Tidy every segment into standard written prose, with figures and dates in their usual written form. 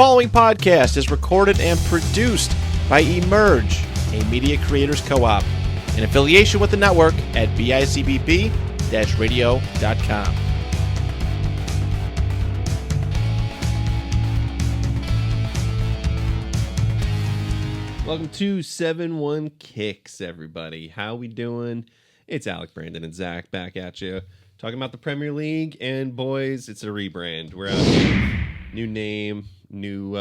following podcast is recorded and produced by Emerge, a media creators co-op, in affiliation with the network at bicbb-radio.com. Welcome to 71Kicks, everybody. How we doing? It's Alec, Brandon, and Zach back at you, talking about the Premier League. And boys, it's a rebrand. We're out here. New name, new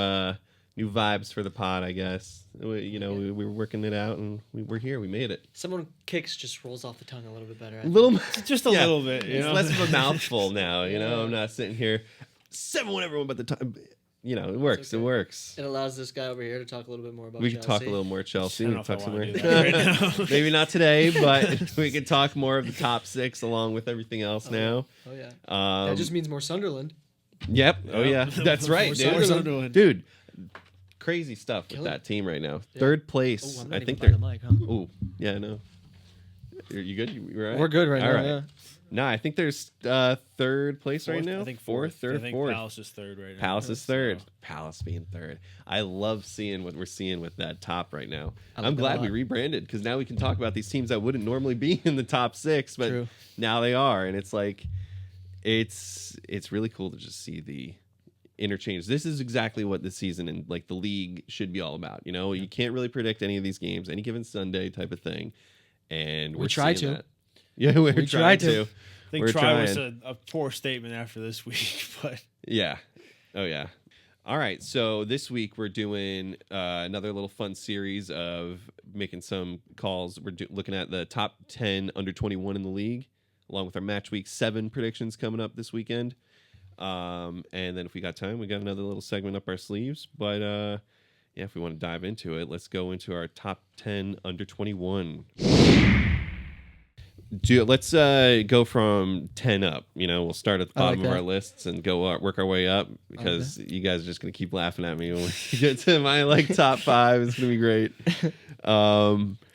vibes for the pod, I guess. We were working it out, and we're here. We made it. 71Kicks just rolls off the tongue a little bit better. Just a little bit. It's less of a mouthful now. I'm not sitting here 7-1 everyone, but the time. It works. Okay. It works. It allows this guy over here to talk a little bit more about Chelsea. We can talk a little more Chelsea. I don't know if I want to do that right now. Maybe not today, but we can talk more of the top six along with everything else now. Oh, yeah. That just means more Sunderland. Yep. Oh, yeah. That's right, dude. Dude, crazy stuff with that team right now. Yeah. Third place. Oh, I'm not I think they're. The mic, huh? Oh, yeah, no. You good? You right? We're good right All now. Right. Yeah. No, I think there's third place right now. I think fourth. Palace is third right now. Palace is third. Palace being third. I love seeing what we're seeing with that top right now. I'm glad we rebranded because now we can talk about these teams that wouldn't normally be in the top six, but now they are, and it's like it's really cool to just see the interchange. This is exactly what the season and like the league should be all about. You can't really predict any of these games, any given Sunday type of thing, and we try to. That. Yeah, we try to. I think try was a poor statement after this week, but yeah. Oh yeah. All right, so this week we're doing another little fun series of making some calls. We're looking at the top 10 under 21 in the league, along with our Matchweek 7 predictions coming up this weekend. And then if we got time, we got another little segment up our sleeves. But if we want to dive into it, let's go into our top 10 under 21. Let's go from 10 up. We'll start at the bottom of our lists and go work our way up because you guys are just going to keep laughing at me when we get to my top 5. It's going to be great.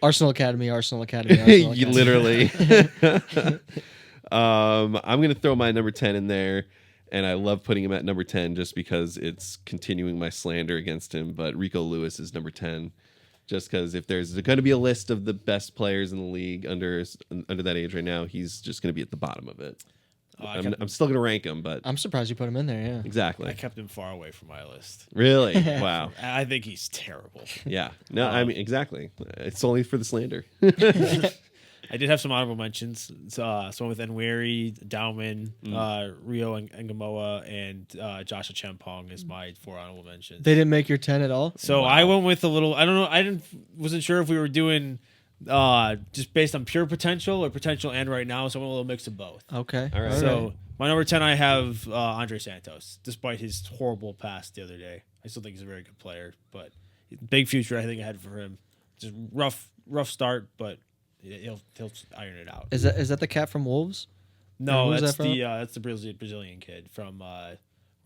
Arsenal Academy. Literally. I'm going to throw my number 10 in there, and I love putting him at number 10 just because it's continuing my slander against him. But Rico Lewis is number 10. Just because if there's going to be a list of the best players in the league under that age right now, he's just going to be at the bottom of it. I'm still going to rank him, but I'm surprised you put him in there. Yeah, exactly. I kept him far away from my list. Really? Wow. I think he's terrible. Yeah. No, I mean exactly. It's only for the slander. I did have some honorable mentions. Someone with Nweri, Dauman, Rio and Ngamoa, and Josh Chempong is my 4 honorable mentions. They didn't make your 10 at all? So I went with a little. I don't know. Wasn't sure if we were doing just based on pure potential or potential and right now. So I went a little mix of both. Okay. All right. So my number 10, I have Andre Santos. Despite his horrible pass the other day, I still think he's a very good player. But big future, I think, ahead for him. Just rough start, but he'll iron it out. Is that the cat from Wolves? No, that's the Brazilian kid from where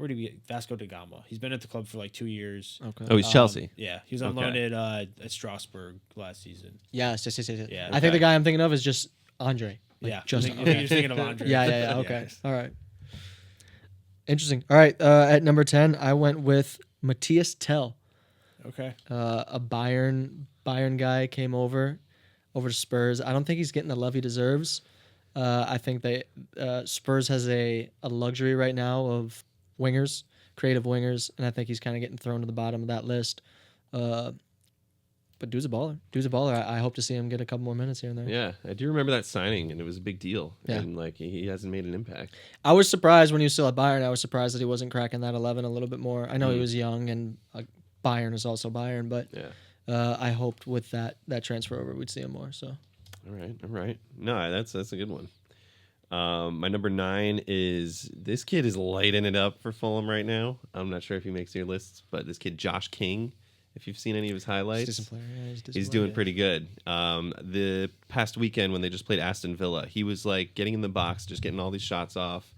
did we get Vasco da Gama? He's been at the club for like 2 years. Okay. Oh, he's Chelsea. Yeah, he was on loan at Strasbourg last season. Yes. Yeah, I think the guy I'm thinking of is just Andre. Yeah, just I think you're thinking of Andre. Yeah. Okay. Yes. All right. Interesting. All right. At number 10, I went with Matthias Tell. Okay. A Bayern guy came over to Spurs. I don't think he's getting the love he deserves. I think Spurs has a luxury right now of wingers, creative wingers, and I think he's kind of getting thrown to the bottom of that list. But dude's a baller. I hope to see him get a couple more minutes here and there. Yeah, I do remember that signing, and it was a big deal. Yeah. And he hasn't made an impact. I was surprised when he was still at Bayern. I was surprised that he wasn't cracking that 11 a little bit more. I know he was young, and Bayern is also Bayern, but yeah. I hoped with that transfer over we'd see him more. So, all right. No, that's a good one. My number 9 is this kid is lighting it up for Fulham right now. I'm not sure if he makes your lists, but this kid Josh King. If you've seen any of his highlights, he's doing pretty good. The past weekend when they just played Aston Villa, he was like getting in the box, just getting all these shots off.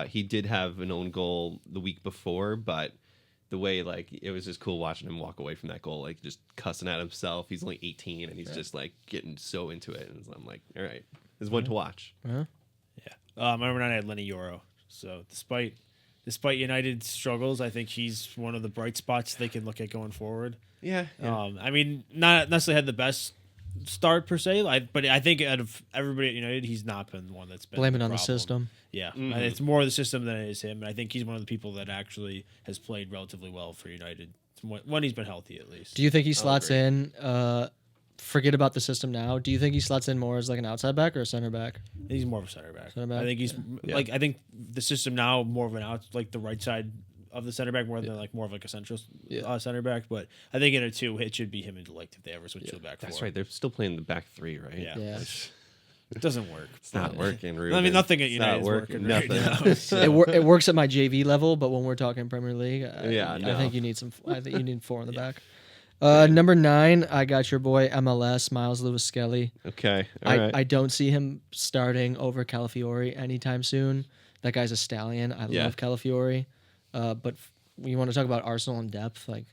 He did have an own goal the week before, but the way it was just cool watching him walk away from that goal, just cussing at himself. He's only 18 and he's just getting so into it. And I'm like, all right, this is one to watch. Uh-huh. Yeah. My number 9, I had Lenny Yoro. So despite despite United's struggles, I think he's one of the bright spots they can look at going forward. Yeah. I mean, not necessarily had the best start per se, but I think out of everybody at United, he's not been the one that's been Blame it the on the problem. system. Yeah, Mhm. it's more the system than it is him. And I think he's one of the people that actually has played relatively well for United when he's been healthy, at least. Do you think he slots agree. in? Forget about the system now. Do you think he slots in more as like an outside back or a center back? He's more of a center back. Center back? I think he's Yeah. like I think the system now more of an out like the right side of the center back more than like more of like a central center back. But I think in a 2, it should be him and Delict if they ever switch to the back That's 4. right. They're still playing the back 3, right? Yeah. Yeah. It doesn't work. It's not working, Ruben. I mean, nothing at It's United not is working right Nothing. now. So. It works at my JV level, but when we're talking Premier League, Yeah, I no. think you need some. I think you need 4 in the back. Number 9, I got your boy MLS Miles Lewis Skelly. Okay. All right. I don't see him starting over Calafiori anytime soon. That guy's a stallion. I Yeah. love Calafiori, but when you want to talk about Arsenal in depth, like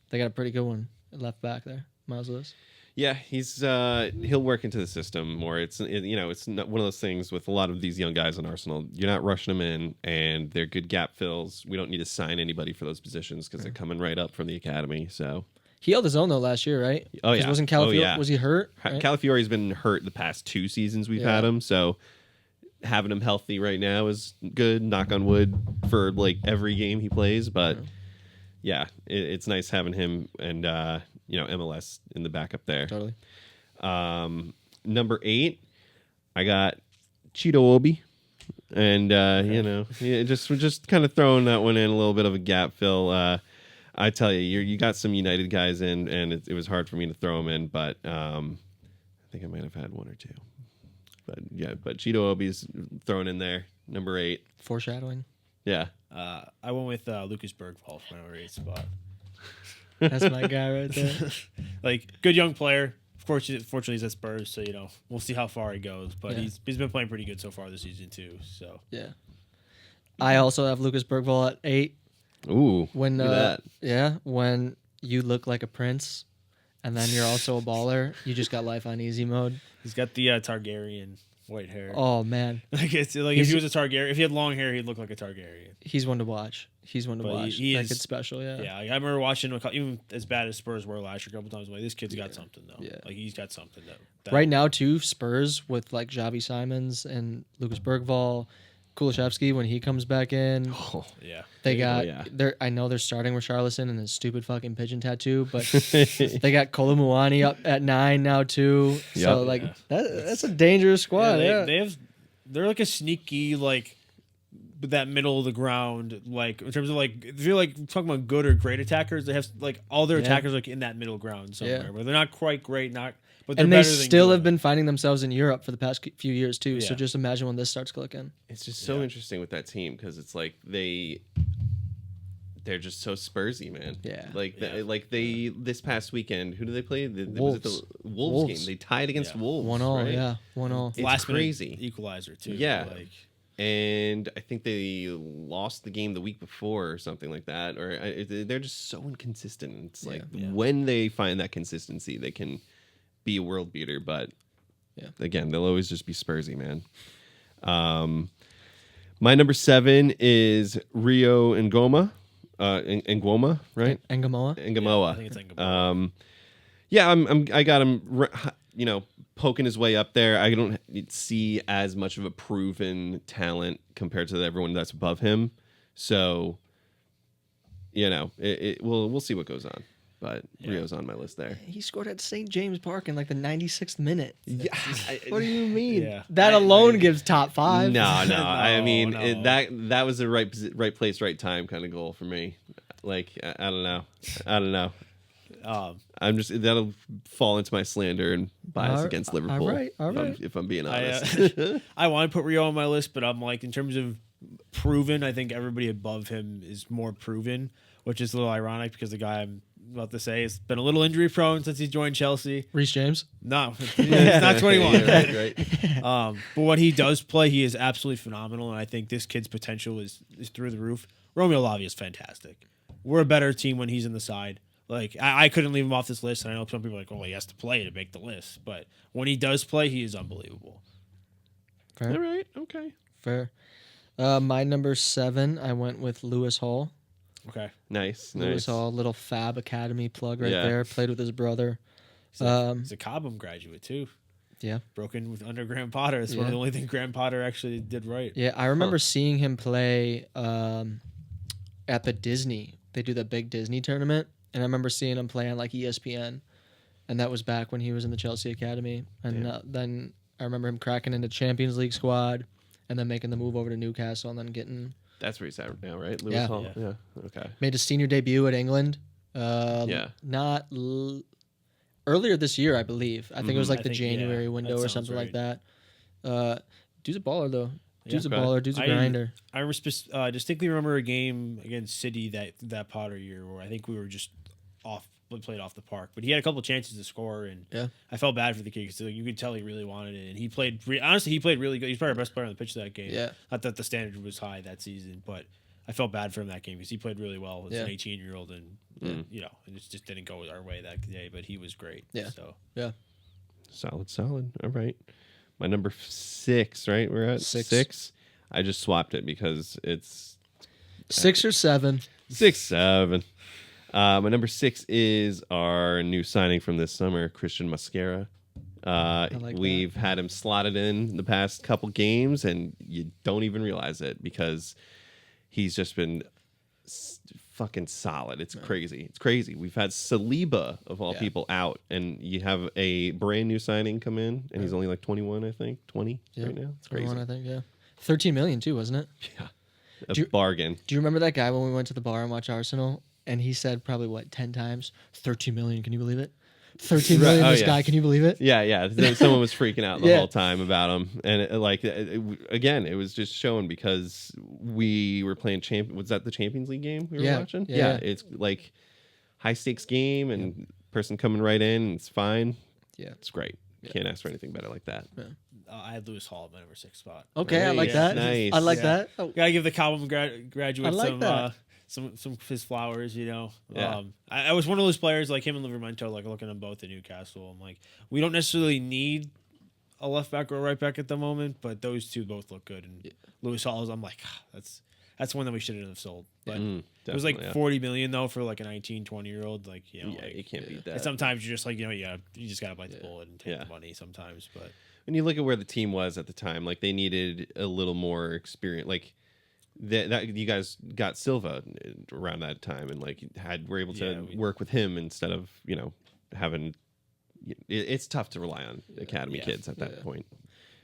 they got a pretty good one at left back there, Miles Lewis. Yeah, he'll work into the system more. It's not one of those things with a lot of these young guys on Arsenal. You're not rushing them in, and they're good gap fills. We don't need to sign anybody for those positions because they're coming right up from the academy. So He held his own though last year, right? Oh, 'Cause yeah. Wasn't Oh, Calafiori? yeah. Was he hurt? Right? Calafiori's been hurt the past 2 seasons we've Yeah. had him. So having him healthy right now is good. Knock on wood for like every game he plays. But yeah, it's nice having him and MLS in the backup there. Totally. Number 8, I got Cheeto Obi, and just kind of throwing that one in, a little bit of a gap fill. I tell you, you got some United guys in, and it was hard for me to throw them in, but I think I might have had 1 or 2. But Cheeto Obi's thrown in there, number 8. Foreshadowing. Yeah, I went with Lucas Bergvall for my number 8 spot. That's my guy right there. Like, good young player. Of course, fortunately, he's at Spurs, so we'll see how far he goes. But Yeah. he's been playing pretty good so far this season too. So Yeah. I also have Lucas Bergvall at 8. ooh, When look at that. yeah, when you look like a prince, and then you're also a baller, you just got life on easy mode. he's got the Targaryen white hair. Oh man, Like it's like if he was a Targaryen, if he had long hair, he'd look like a Targaryen. he's one to watch. He's one to But watch. he That is- kid's special. Yeah. Yeah, like, I remember watching him even as bad as Spurs were last year. A couple times, I'm like, this kid's got something though. Yeah. Like he's got something that Right now, too, Spurs with like Javi Simons and Lucas Bergvall, Kulishevsky when he comes back in. Oh, Yeah, They got yeah. I know they're starting with Richarlison and his stupid fucking pigeon tattoo, but they got Kolomuani up at 9 now too. So Yep. like Yeah. that's a dangerous squad. Yeah, they're like a sneaky like that middle of the ground, like in terms of like if you're like talking about good or great attackers, they have like all their Yeah. attackers like in that middle ground somewhere Yeah. where they're not quite great, but they're and they better than still good. have been finding themselves in Europe for the past few years too. So Yeah. just imagine when this starts clicking. It's just so Yeah. interesting with that team because it's like they're just so Spursy, man. Yeah. They this past weekend, who did they play? Was it the Wolves. Wolves game? Wolves. They tied against Yeah. Wolves. 1-0, right? yeah, 1-0. It's last minute crazy. equalizer too. Yeah. like And I think they lost the game the week before or something like that. They're just so inconsistent. It's like Yeah. when they find that consistency, they can be a world beater. But Yeah. again, they'll always just be Spursy, man. My number 7 is Rio Ngoma. Ngoma, right? Engamoa. Ngamoa. I think it's Ngamoa. I got him, poking his way up there. I don't see as much of a proven talent compared to everyone that's above him. So, we'll see what goes on. But Rio's on my list there. He scored at St. James Park in like the 96th minute. Yeah. What do you mean? Yeah. That alone gives top 5. No. I mean, No. that was the right place, right time kind of goal for me. Like, I don't know. I'm just that'll fall into my slander and bias against Liverpool. all right. If I'm being honest. I want to put Rio on my list, but I'm like in terms of proven, I think everybody above him is more proven, which is a little ironic because the guy I'm about to say has been a little injury prone since he joined Chelsea. Reece James. No, it's not 21. right. But when he does play, he is absolutely phenomenal, and I think this kid's potential is through the roof. Romeo Lavia is fantastic. We're a better team when he's in the side. Like I couldn't leave him off this list, and I know some people are like, "Oh, he has to play to make the list." But when he does play, he is unbelievable. Fair. All right. Okay. Fair. My number 7, I went with Lewis Hall. Okay. Nice. Lewis Hall, little Fab Academy plug right Yeah. there. Played with his brother. He's a Cobham graduate too. Yeah. Broken with under Graham Potter. It's one of the only things Graham Potter actually did right. Yeah, I remember seeing him play at the Disney. They do the big Disney tournament, and I remember seeing him play on like ESPN, and that was back when he was in the Chelsea Academy. And then I remember him cracking into Champions League squad, and then making the move over to Newcastle, and then getting That's where he's at now, right? Lewis Yeah. Hall? Yeah. Okay. made his senior debut at England. Yeah. Earlier this year, I believe. I think it was like I the think, January yeah, window that or sounds something like right. that. Dude's a baller though. Dude's a Okay. baller. Dude's a grinder. I distinctly remember a game against City that Potter year where I think we were just played off the park, but he had a couple chances to score, and I felt bad for the kid because you could tell he really wanted it, and he played. Honestly, he played really good. He's probably our best player on the pitch that game. Yeah. Not that the standard was high that season, but I felt bad for him that game because he played really well as an 18-year-old, and and it just didn't go our way that day. But he was great. Yeah. So Yeah. Solid. All right. My number 6, right? We're at 6. I just swapped it because it's 6 or 7. 6, 7. My number 6 is our new signing from this summer, Christian Mascara. like We've had him slotted in the past couple games, and you don't even realize it because he's just been fucking solid. It's crazy. It's crazy. We've had Saliba, of all people, out, and you have a brand new signing come in, and he's only like 21, I think. 20 right now. It's crazy. 21, I think, yeah. 13 million too, wasn't it? Yeah. A bargain. Do you remember that guy when we went to the bar and watched Arsenal? And he said probably 10 times, 13 million. Can you believe it? 13 million. Right. Oh, this yeah. guy. Can you believe it? Yeah. Someone was freaking out the Yeah. whole time about him, and again, it was just showing because we were playing Was that the Champions League game we were watching? Yeah. It's like high stakes game, and person coming right in, and it's fine. Yeah. It's great. Can't ask for anything better like that. I had Lewis Hall at my number 6 spot. Okay, I like Nice, that. nice. I like Yeah. that. Oh, Gotta give the Cobham graduate I like that. some of his flowers, you know. Yeah. I was one of those players like him and Livermento, like looking at both at Newcastle. I'm like, we don't necessarily need a left back or a right back at the moment, but those two both look good. And Lewis Hall, I'm like, that's one that we shouldn't have sold. But it was like 40 million though for like a 19, 20-year-old. Like, you know, You can't beat and that. sometimes you're just like, you just gotta bite the bullet and take the money sometimes. But When you look at where the team was at the time, like they needed a little more experience. Like that you guys got Silva around that time, and like were able to work with him instead of having. It's tough to rely on academy kids at that point.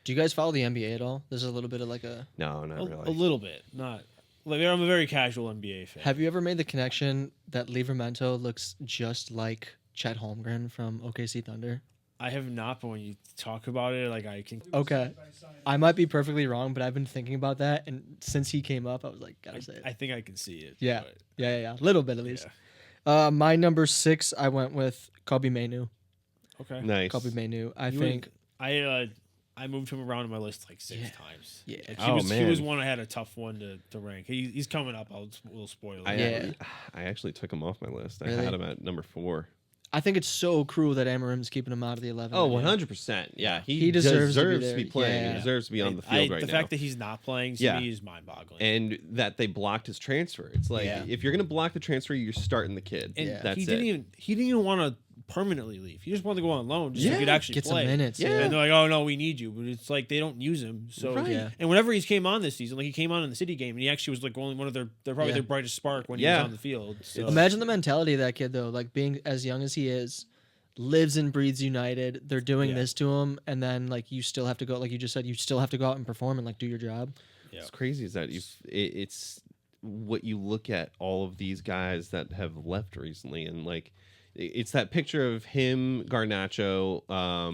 do you guys follow the NBA at all? There's a little bit of like a. No, not really. a little bit, not like I'm a very casual NBA fan. Have you ever made the connection that Livermento looks just like Chet Holmgren from OKC Thunder? I have not, but when you talk about it, like I can. Okay. I might be perfectly wrong, but I've been thinking about that, and since he came up, I was like, gotta say it. I think I can see it. Yeah. but- Yeah. A little bit at least. Yeah. My number 6, I went with Kobe Mainu. Okay. Nice. Kobe Mainu. I You think. I moved him around in my list like 6 times. Yeah. Like, Oh, he was man. one I had a tough one to rank. He's coming up. We'll spoil it. Yeah. I actually took him off my list. I Really? had him at number 4. I think it's so cruel that Amarim's keeping him out of the 11. Oh, 100%. Yeah, He deserves to be to be there. playing. Yeah. He deserves to be on the field right the now. fact that he's not playing to me is mind-boggling. And that they blocked his transfer. It's like if you're gonna block the transfer, you're starting the kid. And That's he didn't even want to permanently leave. He just wanted to go on loan just so he could actually Get some play. minutes. Yeah. And they're like, "Oh no, we need you," but it's like they don't use him. So Right. Yeah. and whenever he came on this season, like he came on in the City game, and he actually was like only one of their their brightest spark when he was Yeah. on the field. So Imagine the mentality of that kid though, like being as young as he is, lives and breathes United. They're doing this to him, and then like you still have to go, like you just said, you still have to go out and perform and like do your job. What's crazy is that it's what you look at all of these guys that have left recently, and like it's that picture of him, Garnacho,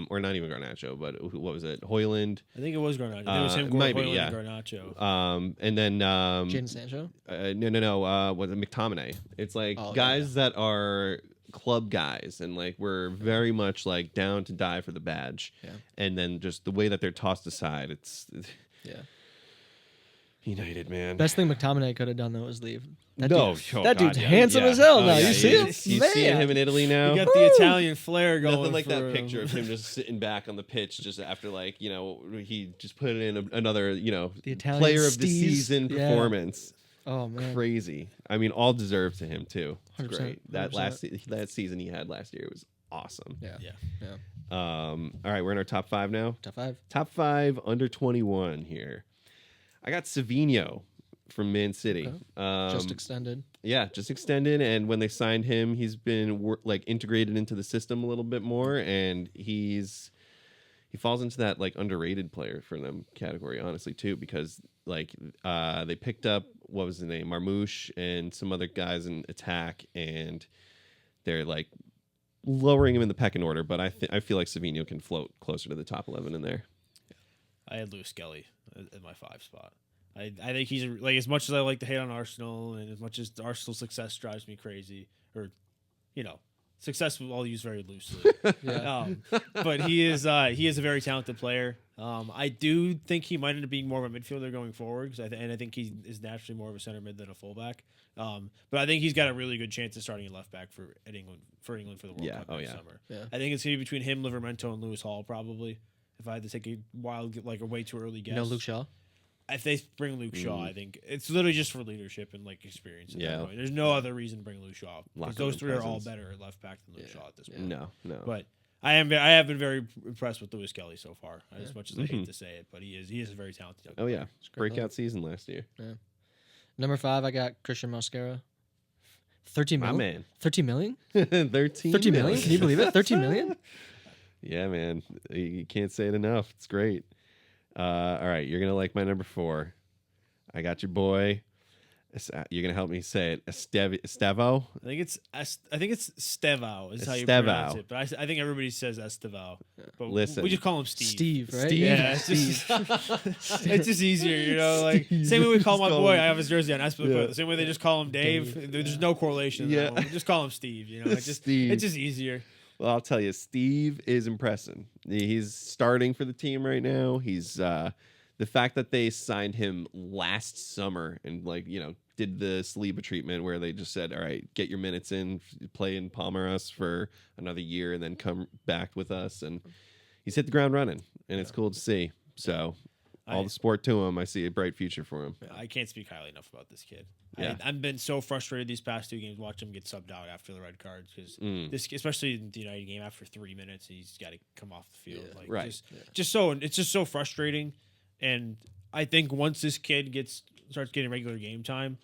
or not even Garnacho, but what was it, Hoyland? I think it was Garnacho. I think it was him, might be, Hoyland, yeah. and Garnacho. And then Jaden Sancho. no, was it McTominay? It's like guys that are club guys, and like we're very much like down to die for the badge. Yeah. And then just the way that they're tossed aside, it's United, man. Best thing McTominay could have done though was leave. That No, dude, oh, that God, dude's yeah, handsome yeah. as hell Oh, now. yeah, You see him? You Man. seeing him in Italy now? You got the Italian flair going. Nothing like for that him. picture of him just sitting back on the pitch just after, like, you know, he just put in another, you know, The Italian player of the steez. season Yeah. performance. Oh man. Crazy. I mean, all deserved to him too. It's 100%, great. That 100%. that season he had last year was awesome. Yeah. Yeah. Yeah. All right, we're in our top 5 now. Top 5. Top 5 under 21 here. I got Savinho from Man City. Okay. Just extended. Yeah, just extended, and when they signed him, he's been like integrated into the system a little bit more, and he falls into that like underrated player for them category, honestly, too, because like they picked up, what was the name, Marmouche and some other guys in attack, and they're like lowering him in the pecking order, but I feel like Savinho can float closer to the top 11 in there. I had Lewis Skelly in my 5 spot. I think he's like, as much as I like to hate on Arsenal, and as much as Arsenal's success drives me crazy, or you know, success I'll use very loosely. Yeah. But he is a very talented player. I do think he might end up being more of a midfielder going forward, and I think he is naturally more of a center mid than a fullback. But I think he's got a really good chance of starting at left back for England for the World Cup next summer. Yeah. I think it's gonna be between him, Livramento, and Lewis Hall probably. If I had to take a wild, like a way too early guess, You know Luke Shaw? if they bring Luke Shaw, I think it's literally just for leadership and like experience. At that point. There's no other reason to bring Luke Shaw, because those three are all better at left back than Luke Shaw at this point. No. But I have been very impressed with Lewis Kelly so far. As much as I hate to say it, but he is a very talented young player. Oh yeah, breakout season last year. Yeah. Number 5, I got Christian Mosquera. 13 My million? man. 13 million? 13 13 million? Can you believe it? 13 million? Yeah, man. You can't say it enough. It's great. All right, you're gonna like my number 4. I got your boy. You're gonna help me say it. Estevo. I think it's Stevao is how you Estevao. pronounce it, but I think everybody says Estevao. But Listen. we just call him Steve. Steve, right? Steve. Yeah, it's just, it's just easier, you know. Like same way we call my boy. I have his jersey on. The same way they just call him Dave. There's no correlation. In that one. We just call him Steve. You know, Steve. It's just easier. Well, I'll tell you, Steve is impressing. He's starting for the team right now. He's the fact that they signed him last summer and did the Saliba treatment where they just said, all right, get your minutes in, play in Palmeiras for another year, and then come back with us. And he's hit the ground running, and it's cool to see. So all the sport to him. I see a bright future for him. I can't speak highly enough about this kid. Yeah. I've been so frustrated these past 2 games watching him get subbed out after the red cards, because this, especially in the United game, after 3 minutes he's got to come off the field. It's just so frustrating. And I think once this kid starts getting regular game time,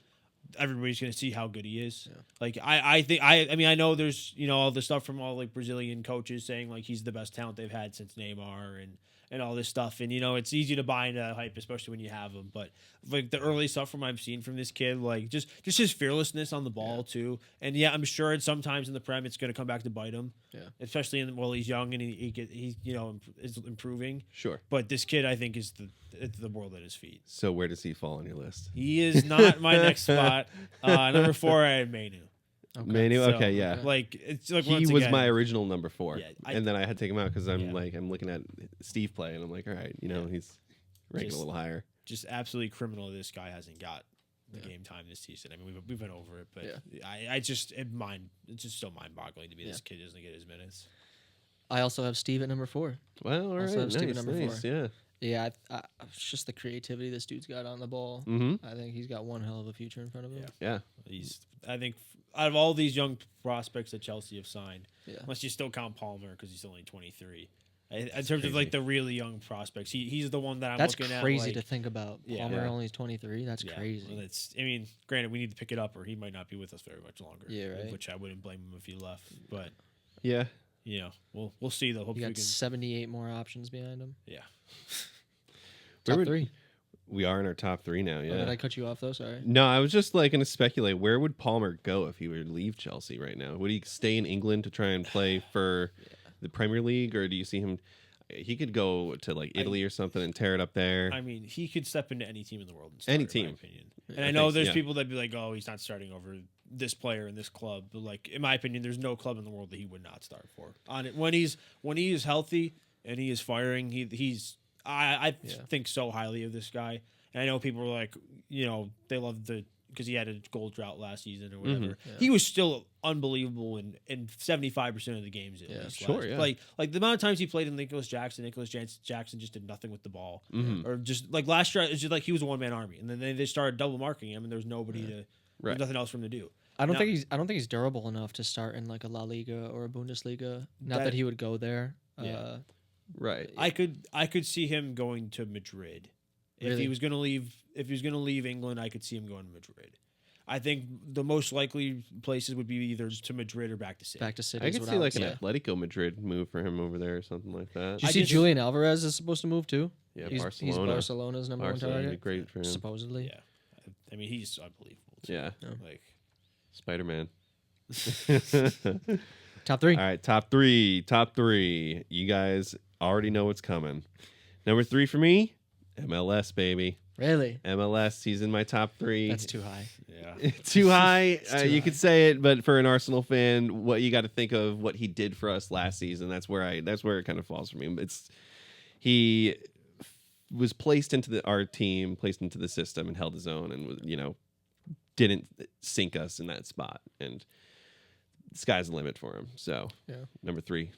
everybody's going to see how good he is. Yeah. Like I know there's all the stuff from all like Brazilian coaches saying like he's the best talent they've had since Neymar and all this stuff, and it's easy to buy into that hype, especially when you have him. But like the early stuff from I've seen from this kid, like just his fearlessness on the ball too. And I'm sure sometimes in the Prem it's going to come back to bite him. Yeah, especially while he's young and he's is improving. Sure, but this kid I think is the world at his feet. So where does he fall on your list? He is not my next spot. Number 4, I had Mainu. Okay. Manu, So, okay, yeah. Like it's like He was my original number 4, and then I had to take him out because I'm looking at Steve play, and I'm like, all right, he's ranking a little higher. Just absolutely criminal. This guy hasn't got the game time this season. I mean, we've been over it, but it's just so mind-boggling to me. This kid doesn't get his minutes. I also have Steve at number 4. Well, all right, also have Steve at nice, number 4. Yeah. Yeah, it's just the creativity this dude's got on the ball. Mm-hmm. I think he's got one hell of a future in front of him. Yeah. I think out of all these young prospects that Chelsea have signed, Yeah. unless you still count Palmer because he's only 23. In terms of like the really young prospects, he's the one that I'm looking at. That's crazy to think about. Yeah. Palmer only 23. That's crazy. Well, granted, we need to pick it up, or he might not be with us very much longer. Yeah, right. Which I wouldn't blame him if he left. But yeah, we'll see though. Hopefully you got we can. 78 more options behind him. Yeah. Top 3. We are in our top 3 now. Yeah. Oh, did I cut you off though? Sorry. No, I was just going to speculate. Where would Palmer go if he were to leave Chelsea right now? Would he stay in England to try and play for the Premier League, or do you see him? He could go to like Italy or something and tear it up there. I mean, he could step into any team in the world and start, Any team. in my opinion. And I know there's people that be like, "Oh, he's not starting over this player in this club." But like, in my opinion, there's no club in the world that he would not start for. On it when he is healthy and he is firing, I think so highly of this guy. And I know people were like, they loved because he had a goal drought last season or whatever. Mm-hmm. Yeah. He was still unbelievable in 75% of the games. At least sure, last. yeah. Like the amount of times he played in Nicholas Jackson just did nothing with the ball. Mhm. Or just like last year, it's just like he was a one man army, and then they started double marking him, and there was nobody to, Right. there's nothing else for him to do. I don't think he's durable enough to start in like a La Liga or a Bundesliga. Not that he would go there. Yeah. Right. I could see him going to Madrid. If Really? he was gonna leave England, I could see him going to Madrid. I think the most likely places would be either to Madrid or back to City. Back to City. I is could what see would like an say. Atletico Madrid move for him over there or something like that. Did you I see just- Julian Alvarez is supposed to move too? Yeah, He's Barcelona. Barcelona's number Barcelona one would be target. great for him. Supposedly. Yeah, I mean he's unbelievable. Too. Yeah. Like Spider-Man. Top three. All right, top three. You guys already know what's coming. Number 3 for me, MLS, baby. Really? MLS, he's in my top 3. That's too high. yeah, Too high. too You high. could say it, but for an Arsenal fan, what you got to think of what he did for us last season. That's where it kind of falls for me. He was placed into our team, placed into the system, and held his own, and didn't sink us in that spot. And the sky's the limit for him. So, Yeah. number 3.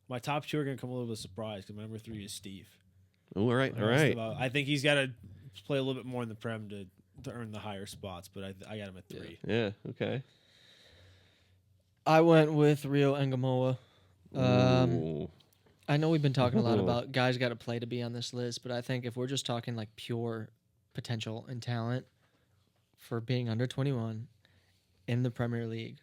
my top 2 are gonna come a little bit surprised because my number 3 is Steve. Oh, all right, all I asked right. about- I think he's got to play a little bit more in the Prem to earn the higher spots, but I got him at 3. Yeah. Okay. I went with Rio Engamoa. Ooh. I know we've been talking a lot about guys got to play to be on this list, but I think if we're just talking like pure potential and talent for being under 21 in the Premier League,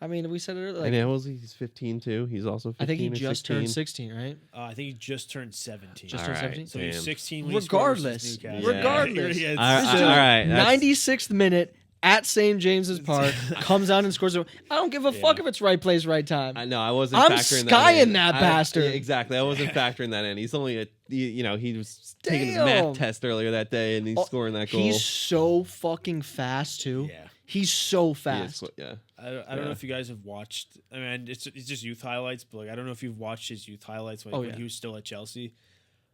I mean, we said it earlier. And how old is he? He's 15 too. He's also 15 I think he or just 16. turned 16, right? I think he just turned 17. Just All turned right. 17. So he's Damn. 16 when he scored Regardless, versus Newcastle. regardless. Yeah, it's- All This right, dude, all right, that's- 96th minute at St. James's Park, comes out and scores. I don't give a fuck if it's right place, right time. I know. I wasn't I'm factoring skying that in. that bastard. Yeah, exactly. I wasn't factoring that in. He's only he was taking his Damn. math test earlier that day, and he's scoring that goal. He's so fucking fast too. Yeah. He's so He is fast. yeah. I don't know if you guys have watched. I mean, it's just youth highlights, but like I don't know if you've watched his youth highlights when he was still at Chelsea.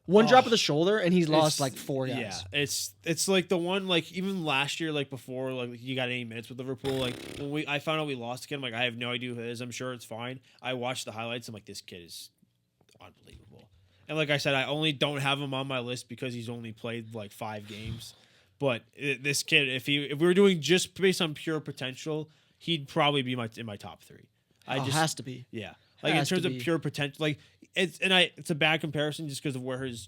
One drop of the shoulder and he's lost It's- like 4 guys. Yeah, it's like the one like even last year, like before, like you got 80 minutes with Liverpool. Like when I found out we lost again, like I have no idea who it is. I'm sure it's fine. I watched the highlights. I'm like, this kid is unbelievable. And like I said, I only don't have him on my list because he's only played like 5 games. But this kid, if we were doing just based on pure potential, he'd probably be in my top 3. Has to be. Yeah. Like in Has to terms of be. pure potential, like it's a bad comparison just because of where his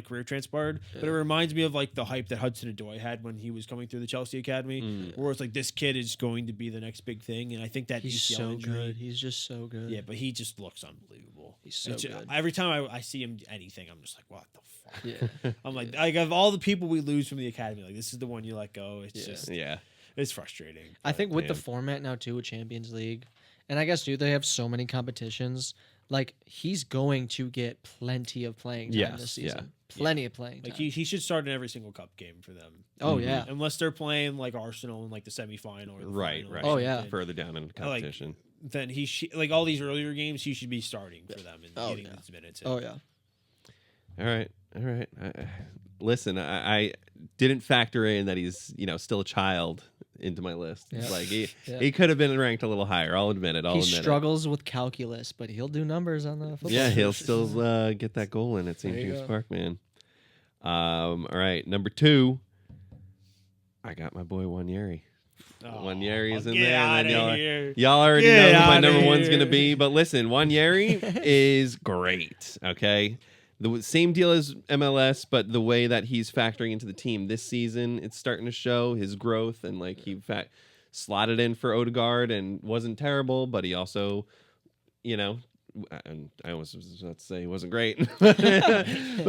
career transpired. But it reminds me of like the hype that Hudson Odoi had when he was coming through the Chelsea academy, where it's like this kid is going to be the next big thing. And I think that He's UCL so injury, good. He's just so good. yeah, but he just looks unbelievable. He's so It's- good. Every time I see him anything, I'm just like, what the fuck? Yeah. I'm like of all the people we lose from the academy, like this is the one you let go. It's just Yeah. it's frustrating. I think with the damn. format now too with Champions League, and I guess they have so many competitions. Like he's going to get plenty of playing time Yes, this yeah. season. Plenty of playing time. Like he should start in every single cup game for them. Oh yeah. Unless they're playing like Arsenal in like the semifinal or the Right. final or Right. Oh, yeah. something, Further down in the competition. then he like all these earlier games he should be starting for them and Oh, getting yeah. these minutes in. Oh yeah. All right. Listen, I didn't factor in that he's still a child into my list. Yeah. Like Yeah. he could have been ranked a little higher. I'll admit it. He struggles with calculus, but he'll do numbers on the football. Yeah, he'll field. still get that goal in at St. There you James go. Park, man. All right, number 2. I got my boy Wanyeri. Wanyeri is in get there. And then outta here. y'all already Get know who my outta number one's here. gonna be. But listen, Wanyeri is great. Okay, the same deal as MLS, but the way that he's factoring into the team this season, it's starting to show his growth. And like he slotted in for Odegaard and wasn't terrible, but he also, and I was about to say he wasn't great, but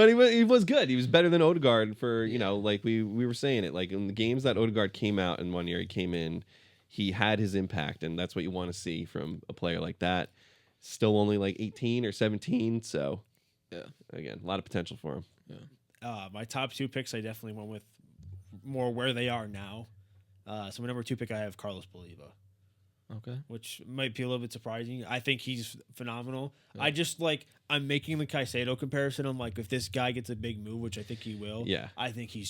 he was good. He was better than Odegaard for like we were saying it, like in the games that Odegaard came out and 1 year he came in, he had his impact, and that's what you want to see from a player like that. Still only like 18 or 17, so Yeah. again, a lot of potential for him. My top 2 picks I definitely went with more where they are now. So my number 2 pick I have Carlos Boliva. Okay. which might be a little bit surprising. I think he's phenomenal. Yeah. I'm making the Caicedo comparison. I'm like, if this guy gets a big move, which I think he will, Yeah. I think his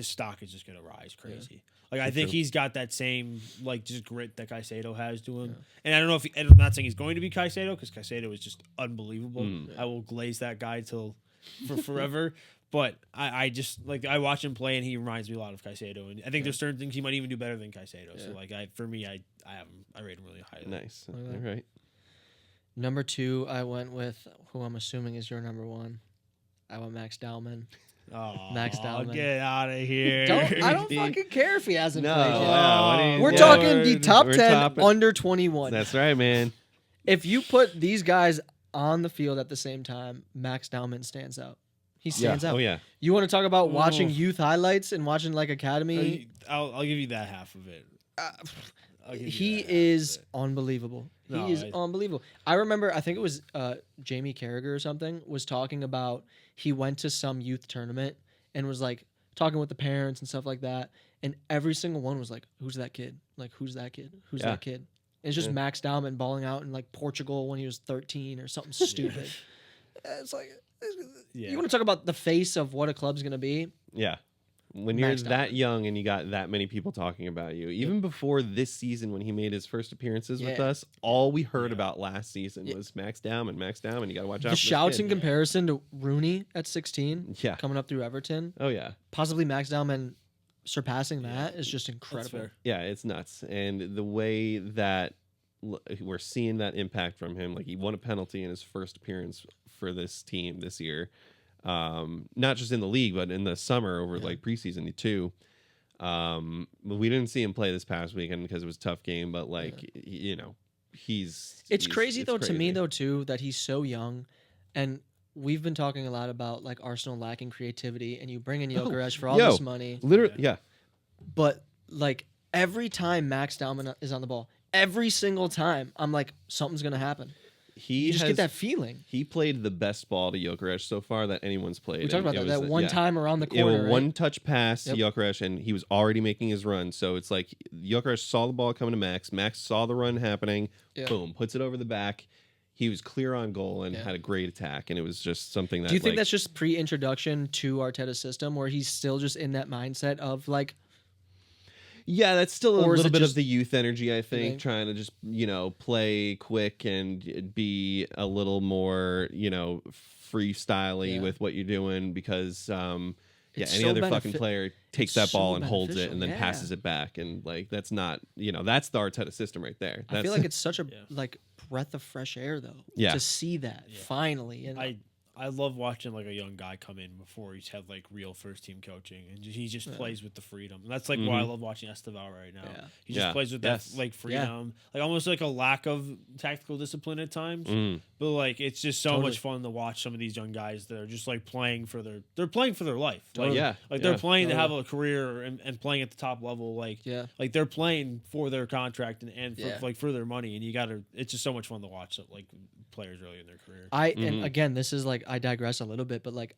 stock is just gonna rise crazy. Yeah. Like I think true. he's got that same like just grit that Caicedo has to him. Yeah. And I don't know if I'm not saying he's going to be Caicedo because Caicedo is just unbelievable. Mm. I will glaze that guy for forever. But I just like I watch him play and he reminds me a lot of Caicedo, and I think there's certain things he might even do better than Caicedo. So Yeah. like I rate him really highly. Nice. Look at All that. right. Number 2, I went with who I'm assuming is your number 1. I went Max Dowman. Oh, Max Dowman. get out of here! I don't fucking care if he hasn't No. played yet. Yeah, what do you- We're yeah, talking the top we're 10 topping- under 21. That's right, man. If you put these guys on the field at the same time, Max Dowman stands out. He stands out. Oh yeah. You want to talk about watching Oof. youth highlights and watching like academy? I'll give you that half of it. I'll give you He that half of is it. unbelievable. No, he is I- unbelievable. I remember, I think it was Jamie Carragher or something was talking about he went to some youth tournament and was like talking with the parents and stuff like that. And every single one was like, who's that kid? Like, who's that kid? Who's Yeah. that kid? And it's just Yeah. Max Dowman balling out in like Portugal when he was 13 or something stupid. It's like, Yeah. you want to talk about the face of what a club's going to be? Yeah. When you're Max that Dowman. young and you got that many people talking about you, even before this season when he made his first appearances with Yeah. us, all we heard Yeah. about last season Yeah. was Max Dowman. Max Dowman. You got to watch out. The for this shouts kid. in comparison to Rooney at 16 Yeah. coming up through Everton, Oh yeah. possibly Max Dowman surpassing Yeah. that is just That's incredible. fair. Yeah, it's nuts. And the way that we're seeing that impact from him, like he won a penalty in his first appearance for this team this year, not just in the league, but in the summer over like preseason too. But we didn't see him play this past weekend because it was a tough game. But like you know, It's crazy it's though to me crazy. though too that he's so young, and we've been talking a lot about like Arsenal lacking creativity, and you bring in Gyökeres for all yo. this money, Literally, yeah. but like every time Max Dowman is on the ball, every single time I'm like something's gonna happen. He You just has, get that feeling. He played the best ball to Gyökeres so far that anyone's played. We talked and about it that was one yeah. time around the It corner. was right? one touch pass Yep. to Gyökeres, and he was already making his run. So it's like Gyökeres saw the ball coming to Max. Max saw the run happening. Yeah. Boom, puts it over the back. He was clear on goal and Yeah. had a great attack, and it was just something that. Do you think like, that's just pre-introduction to Arteta's system, where he's still just in that mindset of like, Yeah, that's still a Or is little it bit just- of the youth energy, I think, think? trying to just, play quick and be a little more, freestyly Yeah. with what you're doing because, It's any so other fucking benefi- player takes it's that ball so and holds it beneficial, and then yeah. passes it back. And, like, that's not, that's the Arteta system right there. I feel like it's such a Yeah. like breath of fresh air though. Yeah. To see that Yeah. finally, and I love watching like a young guy come in before he's had like real first team coaching, and he just plays with the freedom. And that's like why I love watching Esteval right now. Yeah. He just Yeah. plays with Yes. that like freedom, like almost like a lack of tactical discipline at times. Mm. But like it's just so Totally. much fun to watch some of these young guys that are just like playing for their life. Totally. Yeah. Like they're yeah. playing to have Totally. a career and playing at the top level. Like yeah. like they're playing for their contract and for, Yeah. like for their money. And you gotta. It's just so much fun to watch like players early in their career. And Mhm. again, this is like I digress a little bit, but like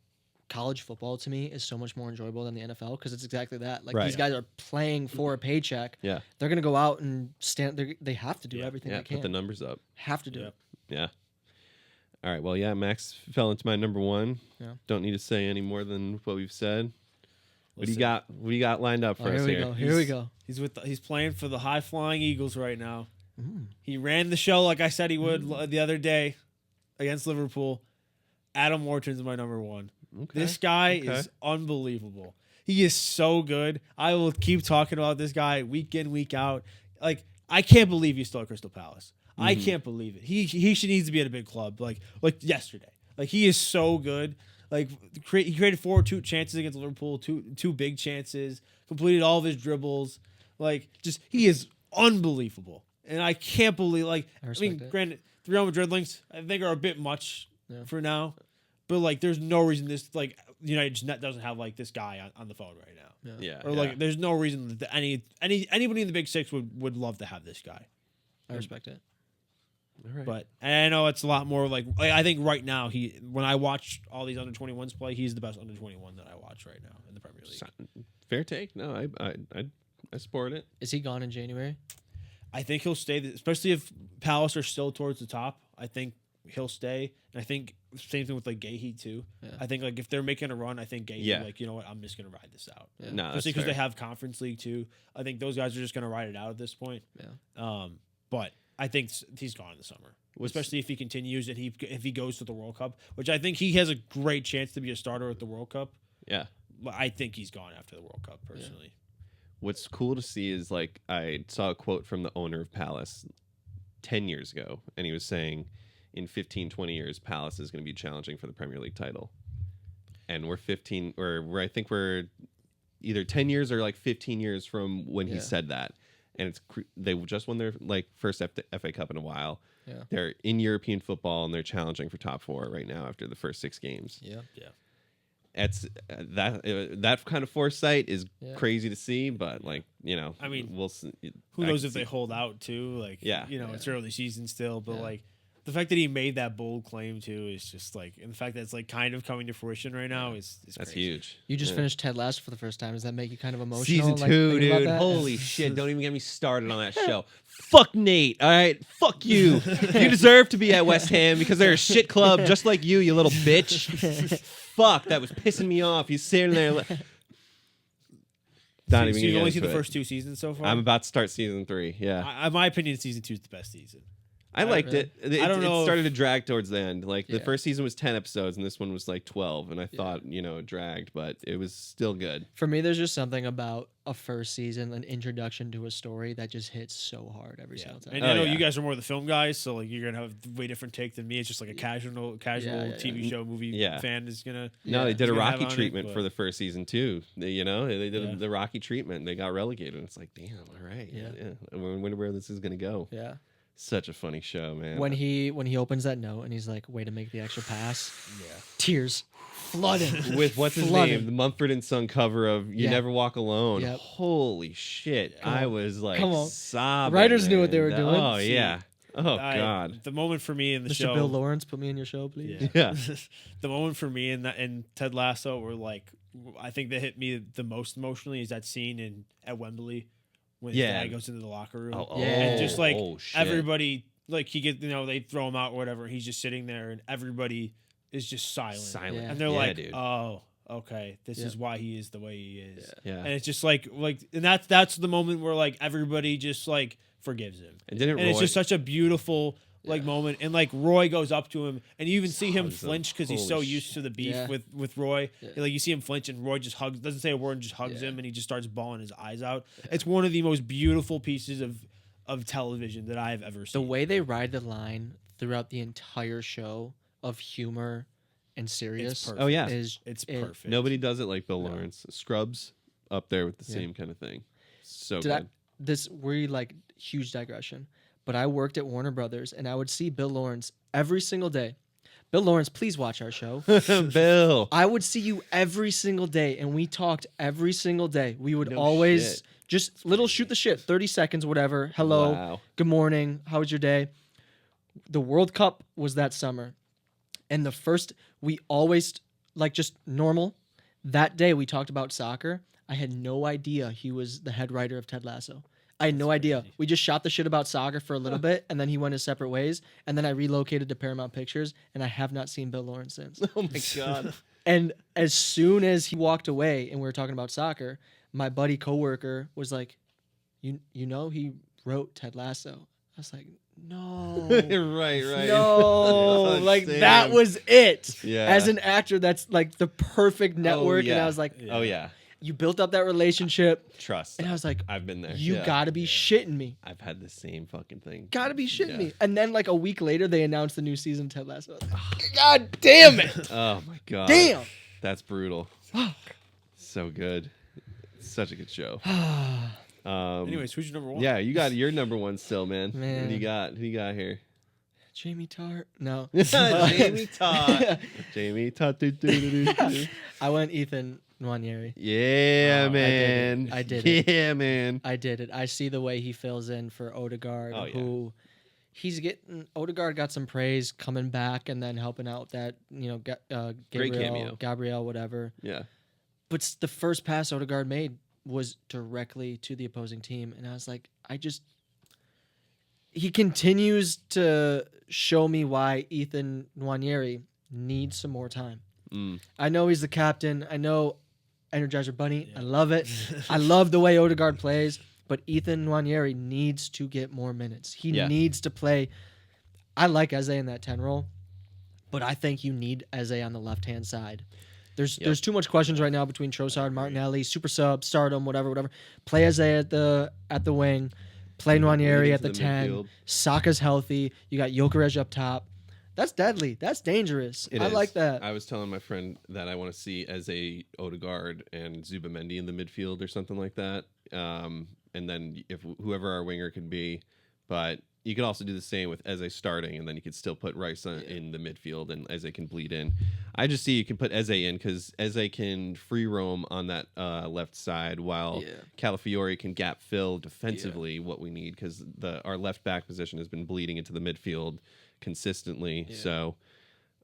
college football to me is so much more enjoyable than the NFL because it's exactly that. Like Right. these guys are playing for a paycheck. Yeah. They're gonna go out and stand. They have to do Yeah. everything Yeah. they Put can. the numbers up. Have to do Yeah. it. Yeah. All right. Well, yeah, Max fell into my number one. Yeah. Don't need to say any more than what we've said. What do you Listen, got? What do you got lined up for Oh, us here we here? go. Here we go. He's playing for the high flying Eagles right now. Mm. He ran the show like I said he would the other day against Liverpool. Adam Wharton's my number one. Okay. This guy Okay. is unbelievable. He is so good. I will keep talking about this guy week in, week out. Like, I can't believe he's still at Crystal Palace. I can't believe it. He needs to be at a big club like yesterday. Like, he is so good. Like, he created 4 chances against Liverpool, two big chances, completed all of his dribbles. Like, just, he is unbelievable. And I can't believe, like, I I respect mean, it. granted, the Real Madrid links, I think, are a bit much Yeah. for now. But, like, there's no reason this, like, United just doesn't have, like, this guy on the phone right now. Yeah. Or, like, there's no reason that anybody in the Big Six would love to have this guy. I respect it. All right. But and I know it's a lot more, like, I think right now, when I watch all these under-21s play, he's the best under-21 that I watch right now in the Premier League. Fair take. No, I support it. Is he gone in January? I think he'll stay, especially if Palace are still towards the top. I think he'll stay, and I think same thing with like Gahey too. Yeah. I think like if they're making a run, I think Gahey Yeah. like, you know what, I'm just gonna ride this out. Yeah. No, that's Especially because fair. they have Conference League too. I think those guys are just gonna ride it out at this point. Yeah. But I think he's gone in the summer, especially if he continues and if he goes to the World Cup, which I think he has a great chance to be a starter at the World Cup. Yeah. But I think he's gone after the World Cup personally. What's cool to see is like I saw a quote from the owner of Palace 10 years ago, and he was saying in 15, 20 years, Palace is going to be challenging for the Premier League title. And we're 15, or I think we're either 10 years or like 15 years from when he said that. And they just won their like first FA Cup in a while. Yeah. They're in European football and they're challenging for top 4 right now after the first 6 games. Yeah. It's that kind of foresight is Yeah. crazy to see, but like, I mean, we'll see. Who knows if they hold out too? Like, Yeah. It's early season still, but Yeah. like the fact that he made that bold claim too is just like, and the fact that it's like kind of coming to fruitation right now is That's crazy. huge. You just Yeah. finished Ted Lasso for the first time. Does that make you kind of emotional? Season like, 2, thinking about dude. that? Holy shit. Don't even get me started on that show. Fuck Nate. All right. Fuck you. You deserve to be at West Ham because they're a shit club just like you little bitch. Fuck. That was pissing me off. He's sitting there. Not even So gonna you've get only into seen the it. first 2 seasons so far? I'm about to start season 3. Yeah. In my opinion, season 2 is the best season. I liked really- it. It I don't know It if- started to drag towards the end. Like the Yeah. first season was 10 episodes and this one was like 12. And I thought, it dragged, but it was still good. For me, there's just something about a first season, an introduction to a story that just hits so hard every Yeah. single time. And Oh, I know yeah. you guys are more the film guys, so like you're gonna have a way different take than me. It's just like a casual Yeah. TV show movie Yeah. fan is gonna. No, they did a Gonna have Rocky on it, treatment but- for the first season too. They did Yeah. the Rocky treatment. They got relegated. It's like, damn, all right. Yeah. I wonder where this is gonna go. Yeah. Such a funny show, man. When he opens that note and he's like, way to make the extra pass. Yeah. Tears flooding. with what's his Flooding. name, the Mumford and Son cover of "You Yeah. Never Walk Alone." Yep. Holy shit! Come I on. was like Come on. sobbing. Writers knew what they man. were doing. Oh yeah. Oh god. The moment for me in the Mr. show. Bill Lawrence, put me in your show, please. Yeah. Yeah. The moment for me in Ted Lasso were like, I think that hit me the most emotionally is that scene at Wembley when his Yeah. dad goes into the locker room. Oh, Yeah. And just like oh, shit. everybody, like he get, they throw him out or whatever. He's just sitting there and everybody is just silent. Yeah. And they're Yeah, like, dude. oh, okay, this Yeah. is why he is the way he is. Yeah. And it's just like, and that's the moment where like everybody just like forgives him. And didn't And Roy, it's just such a beautiful moment, and like Roy goes up to him, and you even see him Hugs him. flinch because he's so Holy used to the beef Yeah. with Roy. Yeah. Like you see him flinch, and Roy just doesn't say a word, and just hugs Yeah. him, and he just starts bawling his eyes out. It's one of the most beautiful pieces of television that I have ever The seen. way they ride the line throughout the entire show of humor and serious perfect. Oh yeah. is It's it- perfect. Nobody does it like Bill No. Lawrence. Scrubs up there with the Yeah. same kind of thing. So Did I, good. this we like huge digression, but I worked at Warner Brothers and I would see Bill Lawrence every single day. Bill Lawrence, please watch our show. Bill. I would see you every single day, and we talked every single day. We would No always shit. just little shoot the shit, 30 seconds, whatever. Hello, Wow. good morning, how was your day? The World Cup was that summer, and the first we always like just normal. That day we talked about soccer. I had no idea he was the head writer of Ted Lasso. I had no idea. crazy. We just shot the shit about soccer for a little bit, and then he went his separate ways. And then I relocated to Paramount Pictures, and I have not seen Bill Lawrence since. Oh my god. And as soon as he walked away, and we were talking about soccer, my buddy coworker was like, "You know he wrote Ted Lasso." I was like, "No." right. No, Oh, like damn. that was it. Yeah. As an actor, that's like the perfect network. And yeah. I was like, Oh yeah. you built up that relationship. Trust. And I was like, I've been there. you Yeah. gotta be shitting me. I've had the same fucking thing. Gotta be shitting Yeah. me. And then like a week later, they announced the new season of Ted Lasso. I was like, God damn it. Oh my god. Damn. That's brutal. So good. It's such a good show. Anyways, who's your number one? Yeah, you got your number one still, man. Man. What do you got? Who you got here? Jamie Tart? No. Jamie Todd. Jamie Todd. I went Ethan Nwaneri. Yeah, Oh, I did man. I did it. Yeah, man. I did it. I see the way he fills in for Odegaard, Oh, yeah. who he's getting. Odegaard got some praise coming back and then helping out that Great cameo. Gabriel, whatever. Yeah. But the first pass Odegaard made was directly to the opposing team, and I was like, he continues to show me why Ethan Nwaneri needs some more time. I know he's the captain. I know Energizer Bunny. Yeah. I love it. I love the way Odegaard plays, but Ethan Nwaneri needs to get more minutes. He needs to play. I like Eze in that 10 role, but I think you need Eze on the left-hand side. There's too much questions right now between Trossard, Martinelli, super sub, stardom, whatever. Play Eze at the wing. Play Nwaneri at the 10. Midfield. Saka's healthy. You got Gyökeres up top. That's deadly. That's dangerous. I like that. I was telling my friend that I want to see as a Odegaard and Zubamendi in the midfield or something like that. And then if whoever our winger could be, but you could also do the same with Eze starting, and then you could still put Rice in the midfield, and Eze can bleed in. I just see you can put Eze in because Eze can free roam on that left side, while Calafiori can gap fill defensively what we need, because our left back position has been bleeding into the midfield consistently. So,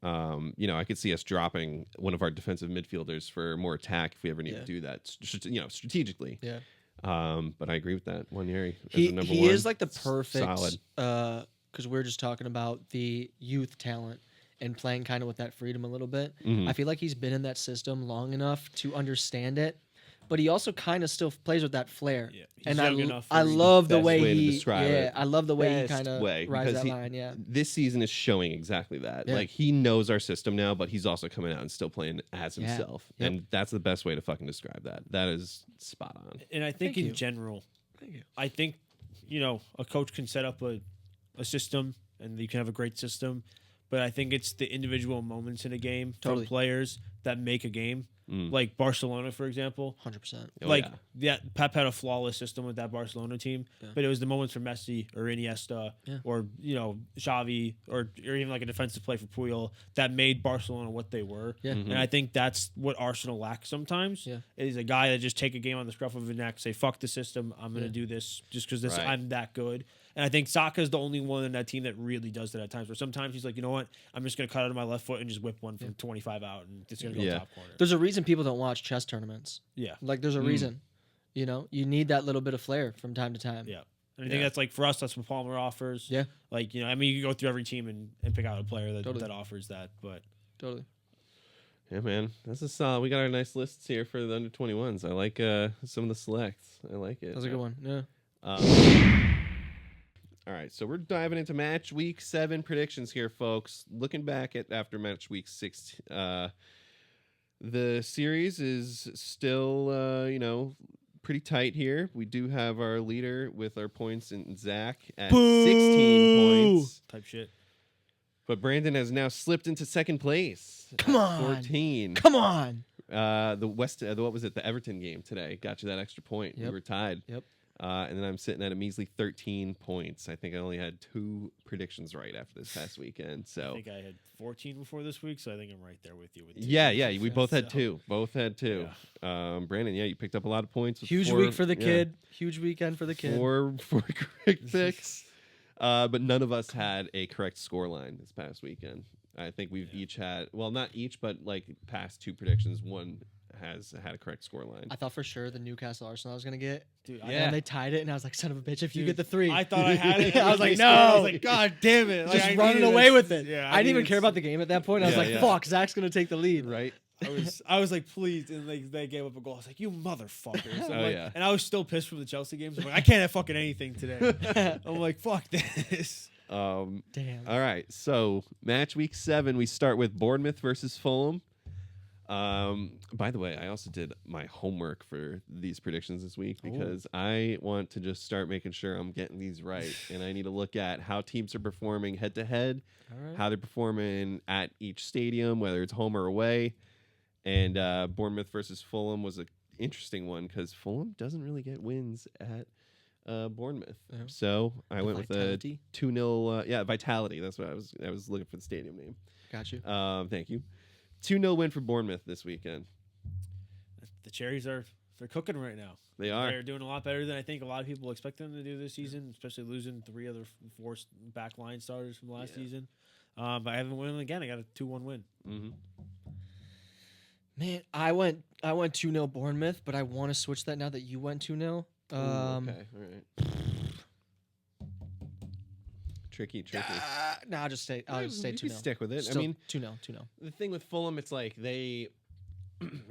I could see us dropping one of our defensive midfilders for more attack if we ever need to do that, strategically. Yeah. But I agree with that. Nwaneri He as number one. is like the perfect solid. Because we're just talking about the youth talent and playing kind of with that freedom a little bit. Mhm. I feel like he's been in that system long enough to understand it, but he also kind of still plays with that flair. Yeah, he's and young enough I for love the best way way to he describe it. I love the way he Best kind of way, rides because that line. Yeah. This season is showing exactly that. Yeah. Like, he knows our system now, but he's also coming out and still playing as Yeah. himself. Yep. And that's the best way to fucking describe that. That is spot on. And I think Thank in you. general, Thank you. I think, a coach can set up a system and you can have a great system, but I think it's the individual moments in a game Totally. from players that make a game. Like Barcelona, for example. 100%. Oh, Pep had a flawless system with that Barcelona team, but it was the moments for Messi or Iniesta or Xavi or even like a defensive play for Puyol that made Barcelona what they were. Yeah. And I think that's what Arsenal lacks sometimes. Yeah. Is a guy that just take a game on the scruff of the neck, say fuck the system, I'm gonna do this just because Right. I'm that good. And I think Saka's the only one in that team that really does that at times. Where sometimes he's like, you know what, I'm just gonna cut out of my left foot and just whip one from 25 out, and it's gonna go top corner. There's a reason people don't watch chess tournaments. Yeah. Like, there's a reason. You need that little bit of flair from time to time. Yeah. And I think that's like for us, that's what Palmer offers. Yeah. Like, you can go through every team and pick out a player that, Totally. that offers that. But Totally. Yeah, man. That's a solid. We got our nice lists here for the under 21s. I like some of the selects. I like it. That's a good one. Yeah. All right, so we're diving into match week 7 predictions here, folks. Looking back at after match week 6, the series is still, pretty tight here. We do have our leader with our points in Zach at 16 points. type shit. But Brandon has now slipped into second place. Come at on. 14. Come on. What was it? The Everton game today got you that extra point. Yep. We were tied. Yep. And then I'm sitting at a measly 13 points. I think I only had 2 predictions right after this past weekend. I So think I had 14 before this week, so I think I'm right there with you. With yeah, we both had So, 2. Both had 2. Brandon, you picked up a lot of points. With Huge 4 week for the kid. Huge weekend for the kid. 4 correct picks. But none of us had a correct score line this past weekend. I think we've each had, well, not each, but like past 2 predictions, one has had a correct score line. I thought for sure the Newcastle Arsenal I was gonna get. Dude, And they tied it, and I was like, "Son of a bitch! If you get the 3, I thought I had it. I was like, They scored. I no. was like, God damn it! Like, just I running needed away this. with it. Yeah, I didn't even needed care about the game at that point. I was Yeah, like, yeah. "Fuck, Zach's gonna take the lead." Right? I was like, please, and they gave up a goal. I was like, you motherfuckers! Oh, yeah. And I was still pissed from the Chelsea games. I'm like, I can't have fucking anything today. I'm like, fuck this. Damn. All right, so match week 7, we start with Bournemouth versus Fulham. By the way, I also did my homework for these predictions this week because I want to just start making sure I'm getting these right, and I need to look at how teams are performing head to head, how they're performing at each stadium, whether it's home or away. And Bournemouth versus Fulham was an interesting one because Fulham doesn't really get wins at Bournemouth. Yeah. So I went Vitality? with a 2-0. Vitality. That's what I was looking for the stadium name. Got you. Thank you. 2-0 win for Bournemouth this weekend. The Cherries they're cooking right now. They are. They're doing a lot better than I think a lot of people expect them to do this season, especially losing 3 other 4 back line starters from last season. But I haven't won again. I got a 2-1 win. Mm-hmm. Man, I went 2-0 Bournemouth, but I want to switch that now that you went 2-0. Okay, all right. Tricky. No, I'll just say You 2-0. can stick with it. Still, I mean, 2-0, 2-0. the thing with Fulham, it's like they,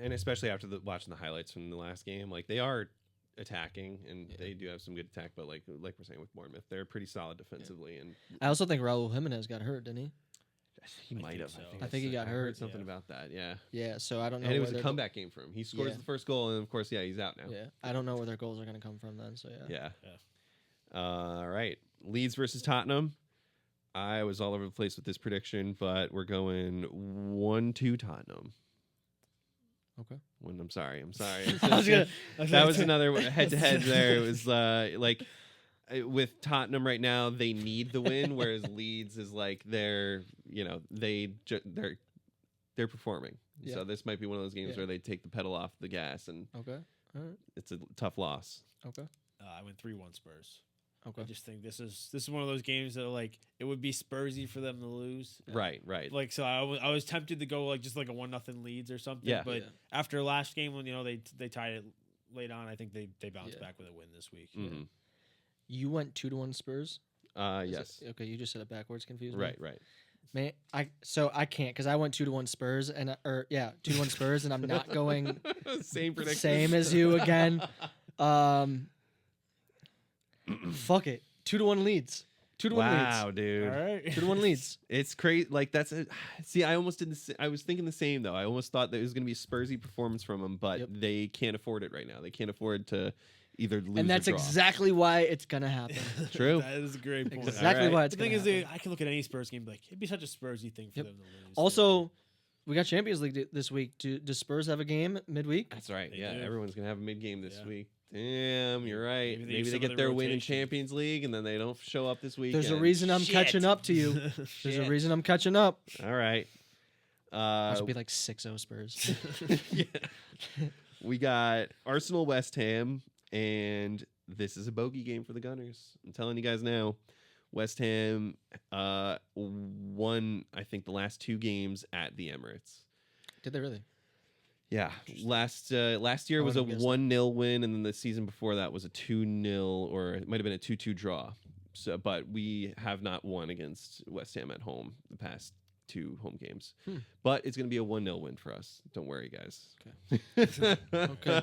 and especially after watching the highlights from the last game, like they are attacking and they do have some good attack, but like we're saying with Bournemouth, they're pretty solid defensively. And I also think Raul Jimenez got hurt, didn't he? he might have. so. I think he got I hurt. heard something about that. Yeah. Yeah, so I don't know. And it was where a their comeback game for him. He scores Yeah. the first goal, and of course, he's out now. Yeah, I don't know where their goals are going to come from then. So yeah. All right. Leeds versus Tottenham. I was all over the place with this prediction, but we're going 1-2 Tottenham. Okay. I'm sorry. That That was another head-to-head there. It was with Tottenham right now, they need the win, whereas Leeds is like they're performing. Yeah. So this might be one of those games Yeah. where they take the pedal off the gas, and Okay. All right. it's a tough loss. Okay. I went 3-1 Spurs. Okay. I just think this is one of those games that like it would be Spursy for them to lose. Right. Like so, I was tempted to go like just like a 1-0 Leeds or something. Yeah. But Yeah. after last game when they tied it late on, I think they bounced Yeah. back with a win this week. Mhm. You went 2-1 Spurs. Is Yes. it- okay, you just said it backwards. Confused me. Right. Man, I can't because I went 2-1 Spurs 2-1 Spurs and I'm not going Same prediction. same as you again. Fuck it. 2-1 Leeds. 2-1 Wow, Leeds. dude. All right. 2-1 Leeds. It's crazy. Like that's it. See, I almost did I was thinking the same though. I almost thought that it was going to be a Spursy performance from them, but Yep. they can't afford it right now. They can't afford to either lose And that's or draw. exactly why it's gonna happen. True. That is a great point. Exactly All right. why it's The thing gonna is, happen. I can look at any Spurs game and be like, it'd be such a Spursy thing for Yep. them to lose. Also, we got Champions League this week. Does Spurs have a game midweek? That's right. They Yeah, do. everyone's gonna have a mid game this Yeah. week. Damn, you're right. Maybe they Maybe use they some of get the their win in rotation. Champions League and then they don't show up this week. There's a reason I'm Shit. catching up to you. There's a Shit. reason I'm catching up. All right. Must be like 6-0 Spurs. We got Arsenal West Ham, and this is a bogey game for the Gunners. I'm telling you guys now. West Ham won, I think, the last 2 games at the Emirates. Did they really? Yeah, last year was a would've guessed 1-0 win, and then the season before that was a 2-0, or it might have been a 2-2 draw. So, but we have not won against West Ham at home the past 2 home games. But it's going to be a 1-0 win for us. Don't worry, guys. Okay.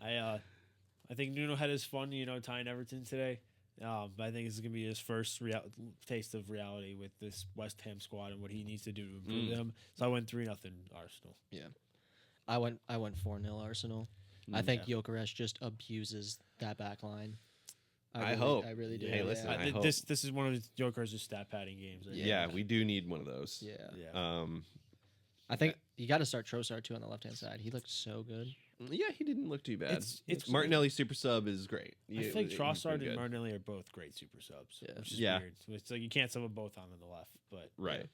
I think Nuno had his fun, tying Everton today. But I think this is going to be his first taste of reality with this West Ham squad and what he needs to do to improve them. So I went 3-0 Arsenal. Yeah. I went 4-0 Arsenal. I think Gyökeres just abuses that back line. I hope. I really do. Hey, listen, Yeah. I hope. This is one of Joker's stat padding games. I think. Yeah, we do need one of those. Yeah. I think you got to start Trossard too on the left hand side. He looked so good. Yeah, he didn't look too bad. It's Martinelli super sub is great. I think Trossard and Martinelli are both great super subs. Yeah. Which is Yeah. weird. So it's like you can't sub them both on the left, but Right.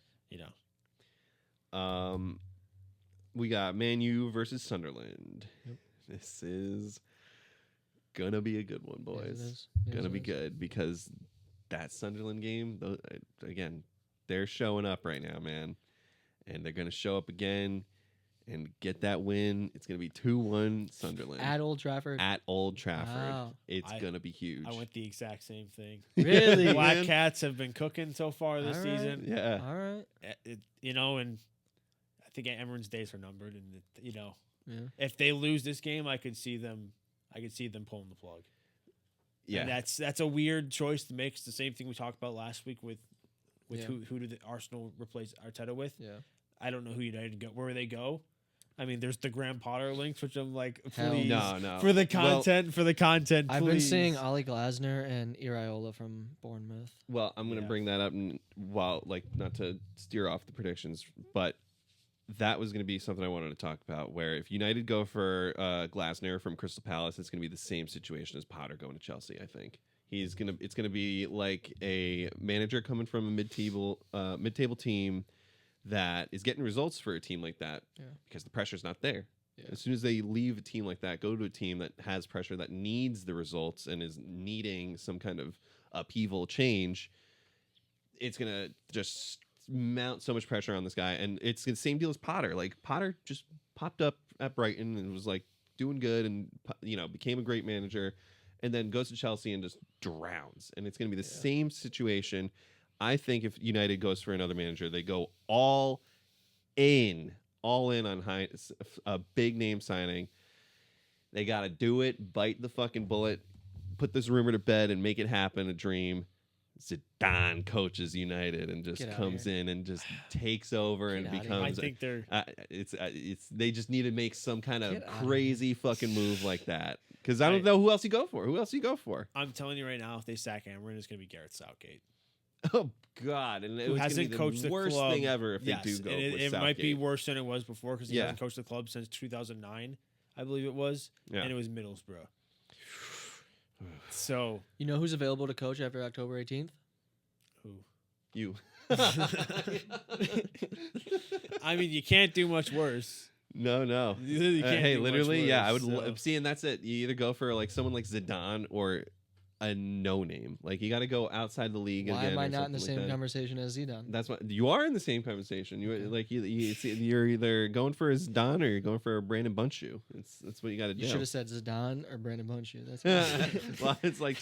We got Man U versus Sunderland. Yep. This is gonna be a good one, boys. Yes, it is. Yes, Gonna it be is. good because that Sunderland game, again, they're showing up right now, man, and they're gonna show up again and get that win. It's gonna be 2-1 Sunderland At Old Trafford. At Old Trafford. Wow. It's gonna be huge. I went the exact same thing. Really? Black Man. Cats have been cooking so far this All right. season. Yeah. All right. And I think Emirates days are numbered, and Yeah. if they lose this game, I could see them pulling the plug. Yeah. And that's a weird choice to make. It's the same thing we talked about last week with Yeah. who did the Arsenal replace Arteta with. Yeah. I don't know who United go where they go. I mean, there's the Graham Potter links, which I'm like, Hell please, no. for the content. I've been please. seeing Ollie Glasner and Iraola from Bournemouth. Well, I'm going to Yeah. bring that up while, not to steer off the predictions, but that was going to be something I wanted to talk about. Where if United go for Glasner from Crystal Palace, it's going to be the same situation as Potter going to Chelsea. I think it's going to be like a manager coming from a mid-table team that is getting results for a team like that because the pressure's not there. Yeah. As soon as they leave a team like that, go to a team that has pressure, that needs the results and is needing some kind of upheaval change, it's going to just mount so much pressure on this guy. And it's the same deal as Potter. Like, Potter just popped up at Brighton and was doing good and became a great manager, and then goes to Chelsea and just drowns. And it's going to be the same situation. I think if United goes for another manager, they go all in on a big name signing. They got to do it, bite the fucking bullet, put this rumor to bed, and make it happen. A dream. Zidane coaches United and just comes in and just takes over and becomes. I think they're. It's they just need to make some kind of crazy fucking move like that because I don't know who else you go for. Who else you go for? I'm telling you right now, if they sack Amarin, it's going to be Gareth Southgate. Oh God! And it was hasn't coached the the worst club. thing ever if they do go. It might be worse than it was before because he hasn't coached the club since 2009, I believe it was, and it was Middlesbrough. So you know who's available to coach after October 18th? Who? You. I mean, you can't do much worse. No. You can't hey, do literally, much worse, I would see, and that's it. You either go for like someone like Zidane or a no name. Like you got to go outside the league. Why again am I not in the like same that. conversation as Zidane? That's what you are in the same conversation. You're either going for a Zidane or you're going for a Brandon Bundschuh. That's what you got to do. You should have said Zidane or Brandon Bundschuh. That's well, it's like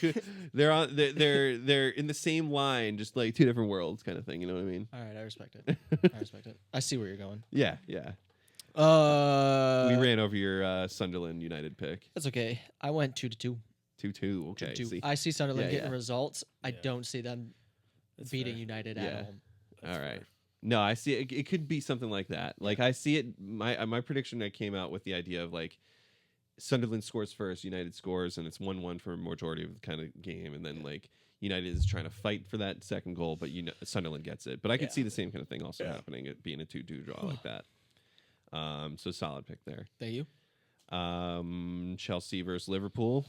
they're in the same line, just like two different worlds, kind of thing. You know what I mean? All right, I respect it. I see where you're going. Yeah. We ran over your Sunderland United pick. That's okay. I went 2-2. 2-2. Okay. 2-2. See. I see Sunderland getting results. I don't see them That's beating fair. United at home. All right. No, I see it. It could be something like that. Like I see it. My prediction, I came out with the idea of like Sunderland scores first, United scores, and it's 1-1 for a majority of the kind of game, and then like United is trying to fight for that second goal, but Sunderland gets it. But I could see the same kind of thing also happening, it being a 2-2 draw like that. So solid pick there. Thank you. Chelsea versus Liverpool.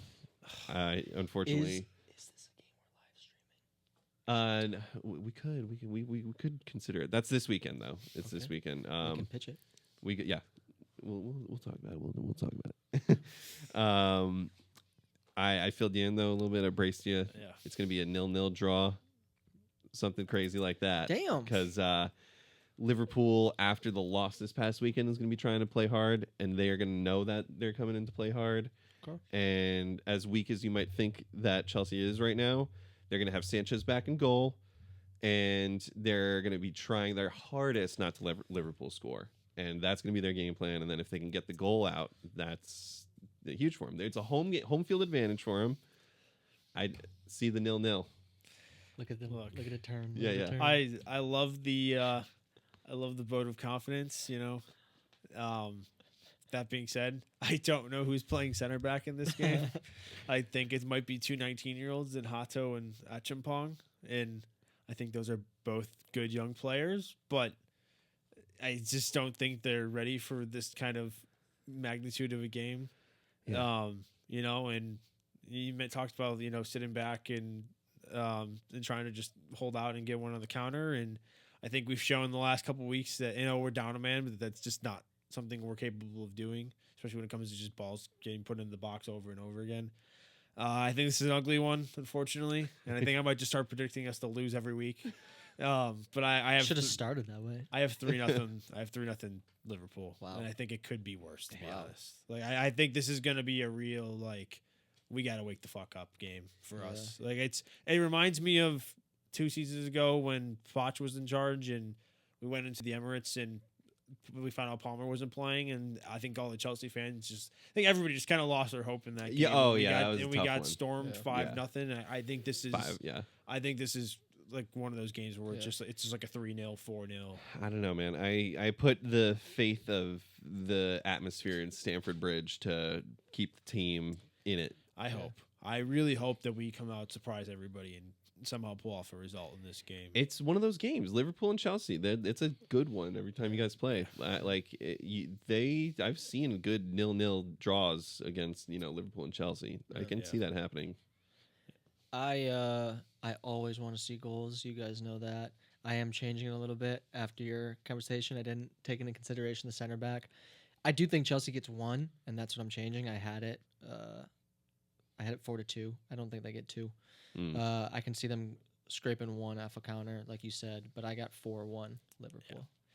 Unfortunately, Is this a game we're live streaming? We could consider it. That's this weekend though. It's this weekend. We can pitch it. We'll talk about it. We'll talk about it. I filled you in though a little bit. I braced you. Yeah. It's gonna be a 0-0 draw, something crazy like that. Damn. Because Liverpool, after the loss this past weekend, is going to be trying to play hard, and they are going to know that they're coming in to play hard. Okay. And as weak as you might think that Chelsea is right now, they're going to have Sanchez back in goal, and they're going to be trying their hardest not to let Liverpool score. And that's going to be their game plan. And then if they can get the goal out, that's huge for them. It's a home field advantage for them. I see the 0-0. Look at the turn. Yeah, yeah. Turn. I love the vote of confidence. That being said, I don't know who's playing center back in this game. I think it might be two 19-year-olds in Hato and Achimpong, and I think those are both good young players, but I just don't think they're ready for this kind of magnitude of a game. Yeah. And you talked about sitting back and trying to just hold out and get one on the counter, and I think we've shown the last couple of weeks that we're down a man, but that's just not something we're capable of doing, especially when it comes to just balls getting put in the box over and over again. I think this is an ugly one, unfortunately, and I think I might just start predicting us to lose every week. But I should have started that way. I have 3-0. I have 3-0 Liverpool. Wow. And I think it could be worse, to be honest. Like I think this is going to be a real we got to wake the fuck up game for us. Like it reminds me of 2 seasons ago when Poch was in charge and we went into the Emirates and we found out Palmer wasn't playing, and I think all the Chelsea fans everybody just kind of lost their hope in that game. Yeah, we got one. stormed 5-0. I think this is 5. Yeah. I think this is like one of those games where it's just like a 3-0, 4-0. I don't know, man. I put the faith of the atmosphere in Stamford Bridge to keep the team in it. I really hope that we come out, surprise everybody, and somehow pull off a result in this game. It's one of those games, Liverpool and Chelsea. It's a good one every time you guys play. I've seen good 0-0 draws against Liverpool and Chelsea. I can see that happening. I always want to see goals. You guys know that. I am changing a little bit after your conversation. I didn't take into consideration the center back. I do think Chelsea gets 1, and that's what I'm changing. I had it 4-2. I don't think they get 2. I can see them scraping 1 off a counter, like you said, but I got 4-1 Liverpool.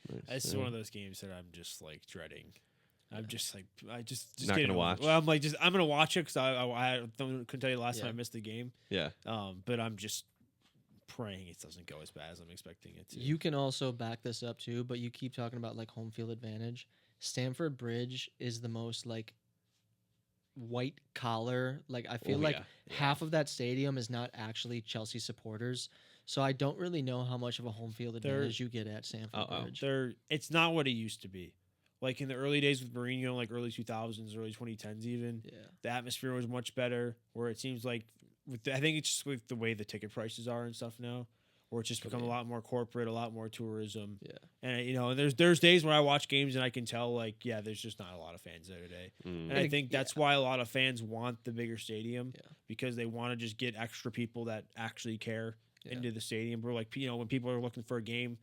Yeah. Nice. It's one of those games that I'm just dreading. I'm just not gonna watch. Well, I'm gonna watch it because I couldn't tell you the last time I missed the game. Yeah. But I'm just praying it doesn't go as bad as I'm expecting it to. You can also back this up too, but you keep talking about like home field advantage. Stamford Bridge is the most like white collar. Like I feel like half of that stadium is not actually Chelsea supporters. So I don't really know how much of a home field advantage you get at Stamford Bridge. It's not what it used to be. Like in the early days with Mourinho, like early 2000s, early 2010s even, the atmosphere was much better, where it seems like, I think it's just with the way the ticket prices are and stuff now, where it's just become a lot more corporate, a lot more tourism. Yeah. And, you know, there's days where I watch games and I can tell, like, there's just not a lot of fans there today. And I think that's why a lot of fans want the bigger stadium, because they want to just get extra people that actually care into the stadium. Where, like, you know, when people are looking for a game,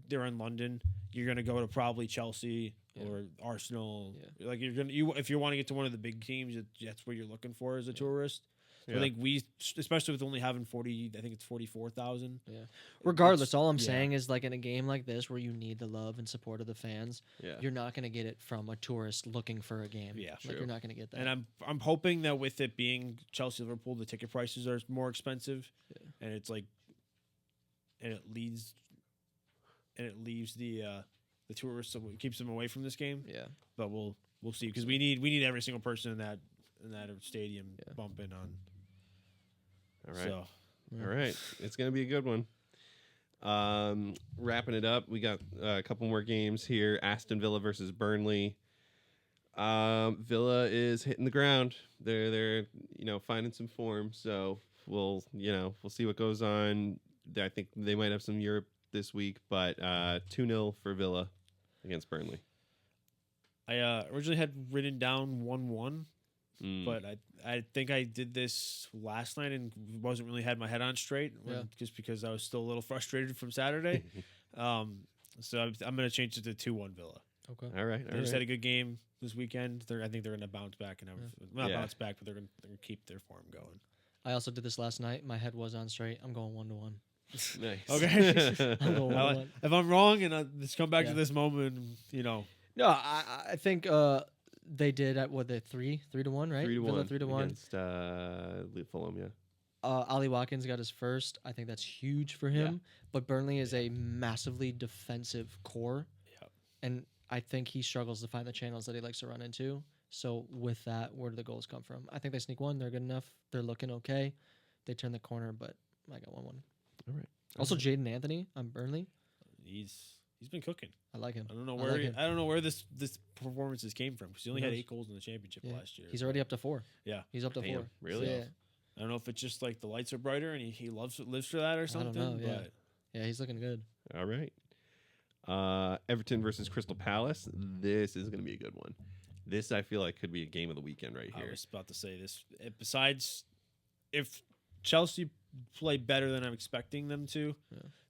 they're in London, you're going to go to probably Chelsea or Arsenal. Like if you want to get to one of the big teams, that's what you're looking for as a tourist. So I think especially with only having 44,000. Yeah. Regardless, all I'm saying is, like, in a game like this where you need the love and support of the fans, you're not going to get it from a tourist looking for a game. Yeah, like you're not going to get that. And I'm hoping that with it being Chelsea Liverpool, the ticket prices are more expensive, and it's like, and it leaves the tourists, so it keeps them away from this game. Yeah, but we'll see, because we need every single person in that stadium bumping on. All right. So, all right. It's going to be a good one. Wrapping it up, we got a couple more games here. Aston Villa versus Burnley. Villa is hitting the ground. They're finding some form. So we'll see what goes on. I think they might have some Europe this week, but 2-0 for Villa against Burnley. I originally had written down 1-1. But I think I did this last night and wasn't really had my head on straight, just because I was still a little frustrated from Saturday. So I'm going to change it to 2-1 Villa. Okay. All right. They just had a good game this weekend. I think they're going to bounce back and bounce back, but they're going to keep their form going. I also did this last night. My head was on straight. I'm going 1-1. Nice. Okay. I'm going 1-1. If I'm wrong and I just come back to this moment, No, I think they did at 3-1, right? 3-1. Villa 3-1 against Fulham. Yeah. Ollie Watkins got his first. I think that's huge for him. But Burnley is a massively defensive core, and I think he struggles to find the channels that he likes to run into. So with that, where do the goals come from? I think they sneak one. They're good enough. They're looking okay. They turn the corner, but I got 1-1. All right. Also, Jaden Anthony on Burnley. He's been cooking. I like him. I don't know where this performances came from, because he only had 8 goals in the championship last year. He's already up to 4. Yeah, he's up to 4. Really? So, yeah. I don't know if it's just like the lights are brighter and he lives for that or something. I don't know. But Yeah, he's looking good. All right. Everton versus Crystal Palace. This is going to be a good one. This, I feel like, could be a game of the weekend right here. I was about to say this. Besides, if Chelsea play better than I'm expecting them to,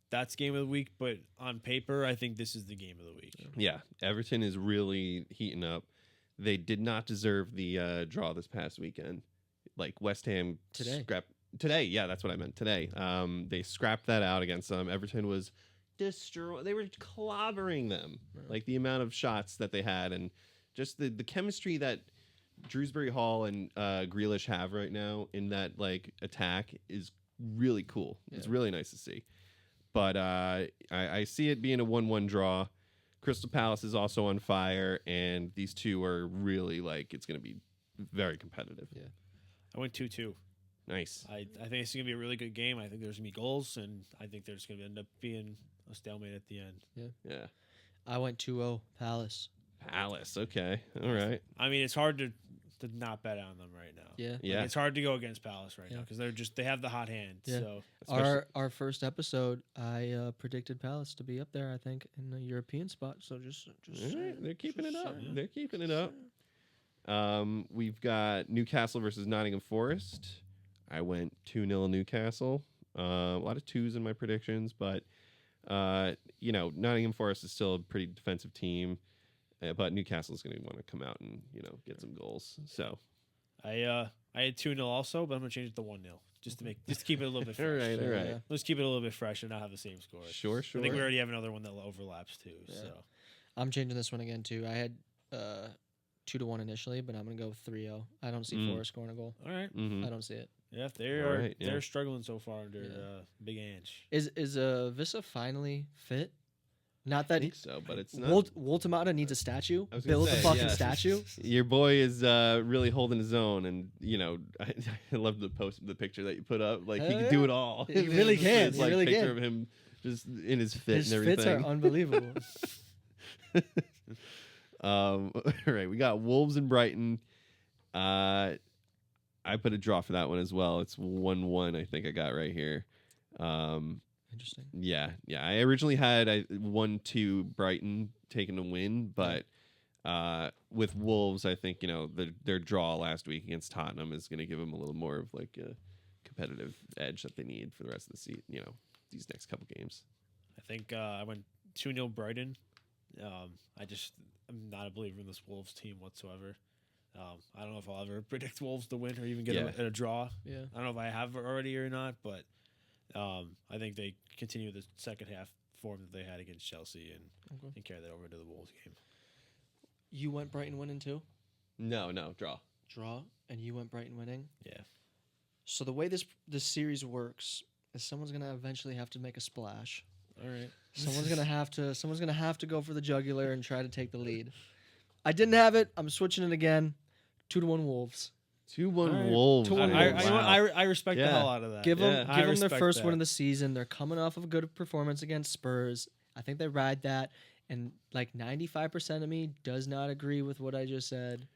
that's game of the week. But on paper, I think this is the game of the week. Yeah, Everton is really heating up. They did not deserve the draw this past weekend. Like West Ham today. Yeah, that's what I meant. Today, they scrapped that out against them. Everton was they were clobbering them. Like the amount of shots that they had, and just the chemistry that Shrewsbury Hall and Grealish have right now in that like attack is really cool. Yeah. It's really nice to see. But I see it being a 1-1 draw. Crystal Palace is also on fire, and these two are really like, it's going to be very competitive. Yeah, I went 2-2. Nice. I think it's going to be a really good game. I think there's going to be goals, and I think there's going to end up being a stalemate at the end. Yeah. I went 2-0 Palace. Palace. Okay. All right. I mean, it's hard to not bet on them right now. Yeah. Yeah. Like, it's hard to go against Palace right now because they have the hot hand. Yeah. So our first episode, I predicted Palace to be up there, I think, in the European spot. So just right. They're keeping it up. They're keeping it up. We've got Newcastle versus Nottingham Forest. I went 2-0 Newcastle. A lot of 2s in my predictions, but Nottingham Forest is still a pretty defensive team. But Newcastle is going to want to come out and get some goals. So I had 2-0 also, but I'm going to change it to 1-0 just to keep it a little bit fresh. All right. Yeah. Let's keep it a little bit fresh and not have the same score. Sure. I think we already have another one that overlaps too. Yeah. So I'm changing this one again too. I had 2-1 initially, but I'm going to go 3-0. I don't see Forest scoring a goal. All right. Mm-hmm. I don't see it. Yeah, they're struggling so far under Big Ange. Is Vissa finally fit? Not I that think so, but it's not. Woltemata needs a statue. I was gonna Build say, a fucking yeah. statue. Your boy is really holding his own, and I love the picture that you put up. Like he can do it all. He really can. It's He like really picture can. of him just in his fit His and everything. fits are unbelievable. All right, we got Wolves and Brighton. I put a draw for that one as well. It's 1-1. I think I got right here. Interesting. Yeah. I originally had 1-2 Brighton taking a win, but with Wolves, I think their draw last week against Tottenham is going to give them a little more of like a competitive edge that they need for the rest of the season. These next couple games. I think I went 2-0 Brighton. I'm not a believer in this Wolves team whatsoever. I don't know if I'll ever predict Wolves to win or even get a draw. Yeah. I don't know if I have already or not, but I think they continue the second half form that they had against Chelsea and carry that over into the Wolves game. You went Brighton winning too? No, draw. Draw, and you went Brighton winning? Yeah. So the way this series works is someone's gonna eventually have to make a splash. All right. Someone's gonna have to go for the jugular and try to take the lead. I didn't have it. I'm switching it again. 2-1 Wolves. 2-1 Wolves. 2-1 I respect the hell out of that. Give them their respect first that. win of the season. They're coming off of a good performance against Spurs. I think they ride that. And like 95% of me does not agree with what I just said.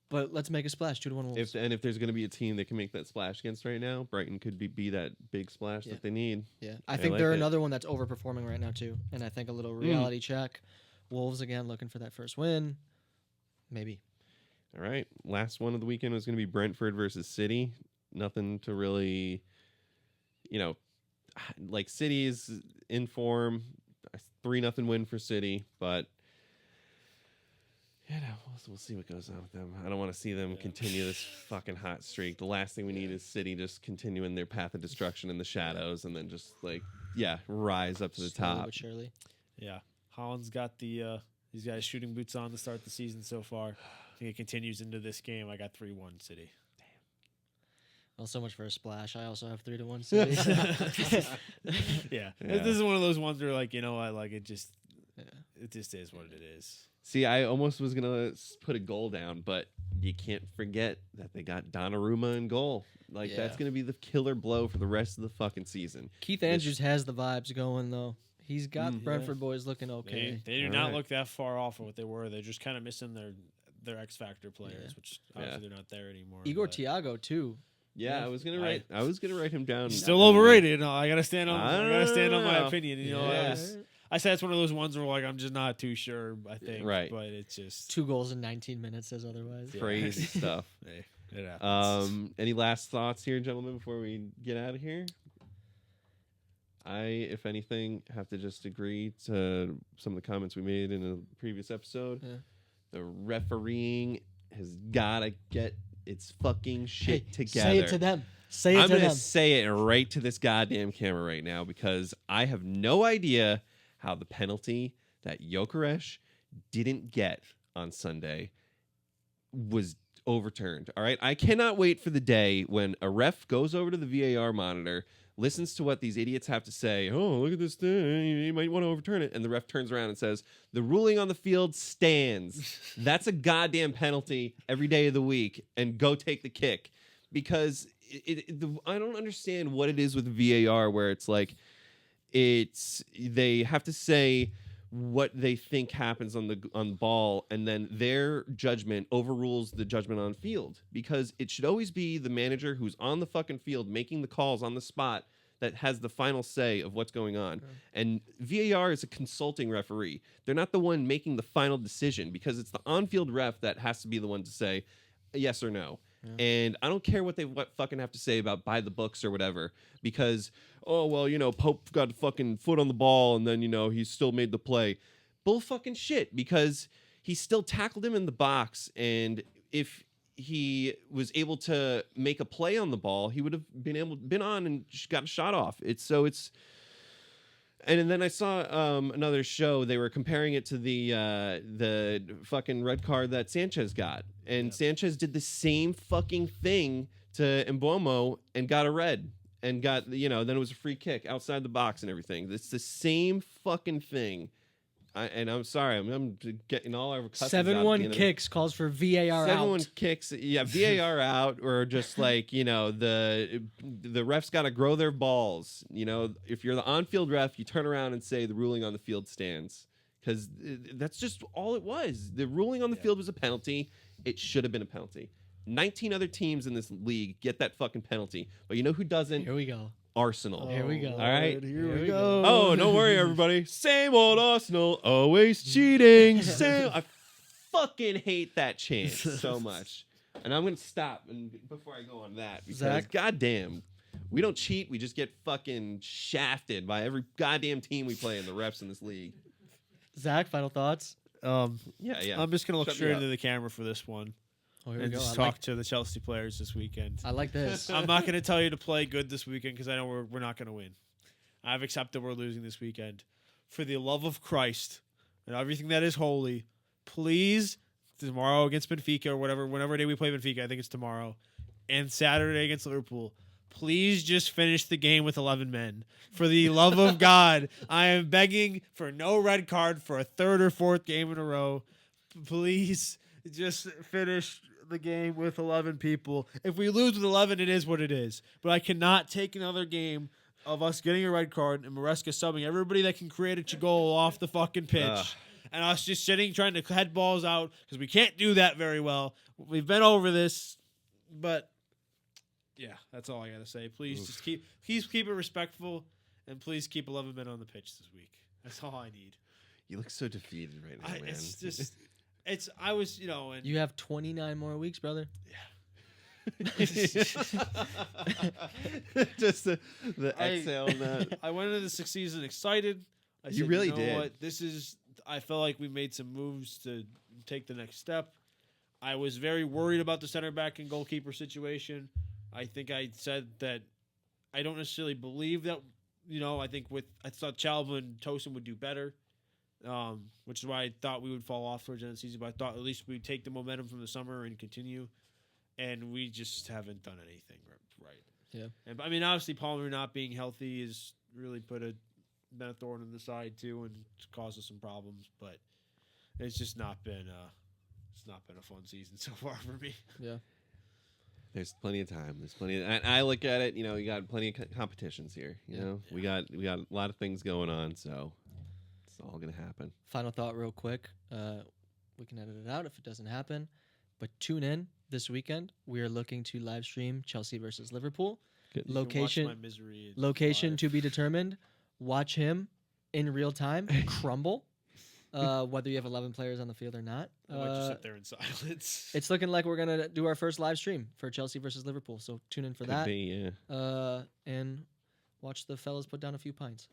But let's make a splash. 2-1 Wolves. If there's going to be a team that can make that splash against right now, Brighton could be that big splash that they need. Yeah, I think like they're it. another one that's overperforming right now too. And I think a little reality check. Wolves again looking for that first win. Maybe. All right. Last one of the weekend was going to be Brentford versus City. Nothing to really, like City is in form. 3-0 win for City, but we'll see what goes on with them. I don't want to see them continue this fucking hot streak. The last thing we need is City just continuing their path of destruction in the shadows and then just rise up to the Slowly top. but surely. Yeah. Holland's got these guys shooting boots on to start the season so far. I think it continues into this game. I got 3-1 City. Well, so much for a splash. I also have 3-1 City. Yeah. This is one of those ones where it just is what it is. See, I almost was going to put a goal down, but you can't forget that they got Donnarumma in goal. That's going to be the killer blow for the rest of the fucking season. Keith Andrews has the vibes going, though. He's got Brentford boys looking okay. They do not look that far off from what they were. They're just kind of missing their X Factor players, which obviously they're not there anymore. Igor Thiago, too. Yeah, I was gonna write him down. Still overrated. I gotta stand on my opinion. I say it's one of those ones where I'm just not too sure. I think, right? But it's just 2 goals in 19 minutes says otherwise. Crazy stuff. Hey, it happens. Any last thoughts here, gentlemen, before we get out of here? I, if anything, have to just agree to some of the comments we made in a previous episode. Yeah. The refereeing has got to get its fucking shit together. Say it to them. I'm going to say it right to this goddamn camera right now because I have no idea how the penalty that Gyökeres didn't get on Sunday was overturned. All right? I cannot wait for the day when a ref goes over to the VAR monitor, listens to what these idiots have to say. Oh, look at this thing. You might want to overturn it. And the ref turns around and says, the ruling on the field stands. That's a goddamn penalty every day of the week. And go take the kick. Because I don't understand what it is with VAR where it's like they have to say what they think happens on the ball, and then their judgment overrules the judgment on field, because it should always be the manager who's on the fucking field making the calls on the spot that has the final say of what's going on. Okay. And VAR is a consulting referee. They're not the one making the final decision, because it's the on-field ref that has to be the one to say yes or no. Yeah. And I don't care what they fucking have to say about by the books or whatever, because, Pope got a fucking foot on the ball and then, he still made the play. Bull fucking shit, because he still tackled him in the box. And if he was able to make a play on the ball, he would have been on and got a shot off. And then I saw another show. They were comparing it to the fucking red card that Sanchez got. And Sanchez did the same fucking thing to Mbomo and got a red and got, then it was a free kick outside the box and everything. It's the same fucking thing. I'm sorry, I'm getting all our cusses out at the end 71Kicks calls for VAR 71 out. kicks, yeah, VAR out, or just like, the refs got to grow their balls. If you're the on-field ref, you turn around and say the ruling on the field stands, because that's just all it was. The ruling on the field was a penalty. It should have been a penalty. 19 other teams in this league get that fucking penalty, but you know who doesn't? Here we go. Arsenal. Here we go. All right. Here we go. Oh, don't worry, everybody. Same old Arsenal, always cheating. I fucking hate that chant so much. And I'm going to stop before I go on that. Because, Zach? goddamn, we don't cheat. We just get fucking shafted by every goddamn team we play in the refs in this league. Zach, final thoughts? Yeah. I'm just going to look Shut me straight up. into the camera for this one. Oh, here we And go. just talk to the Chelsea players this weekend. I like this. I'm not going to tell you to play good this weekend because I know we're not going to win. I've accepted we're losing this weekend. For the love of Christ and everything that is holy, please, tomorrow against Benfica or whenever day we play Benfica, I think it's tomorrow, and Saturday against Liverpool, please just finish the game with 11 men. For the love of God, I am begging for no red card for a third or fourth game in a row. Please just finish the game with 11 people. If we lose with 11, it is what it is. But I cannot take another game of us getting a red card and Maresca subbing everybody that can create a goal off the fucking pitch. And us just sitting trying to head balls out because we can't do that very well. We've been over this, but yeah, that's all I gotta say. Please just keep it respectful, and please keep 11 men on the pitch this week. That's all I need. You look so defeated right now, man. It's just, I was, and You have 29 more weeks, brother. Just the exhale on that. I went into the sixth season excited. I You said, really know did. What? I felt like we made some moves to take the next step. I was very worried about the center back and goalkeeper situation. I think I said that I don't necessarily believe that. I thought Chalba and Tosin would do better, which is why I thought we would fall off towards the end of the season. But I thought at least we'd take the momentum from the summer and continue. And we just haven't done anything right. Yeah. And obviously Palmer not being healthy has really been a thorn in the side too, and caused us some problems. But it's just not been a fun season so far for me. Yeah. There's plenty of time. And I look at it, you got plenty of competitions here. We got a lot of things going on, so it's all gonna happen. Final thought, real quick. We can edit it out if it doesn't happen, but tune in this weekend. We are looking to live stream Chelsea versus Liverpool. Good. You can watch my Location misery location live. to be determined. Watch him in real time crumble. Whether you have 11 players on the field or not. I might just sit there in silence. It's looking like we're gonna do our first live stream for Chelsea versus Liverpool. So tune in for Could that. be, yeah. And watch the fellas put down a few pints.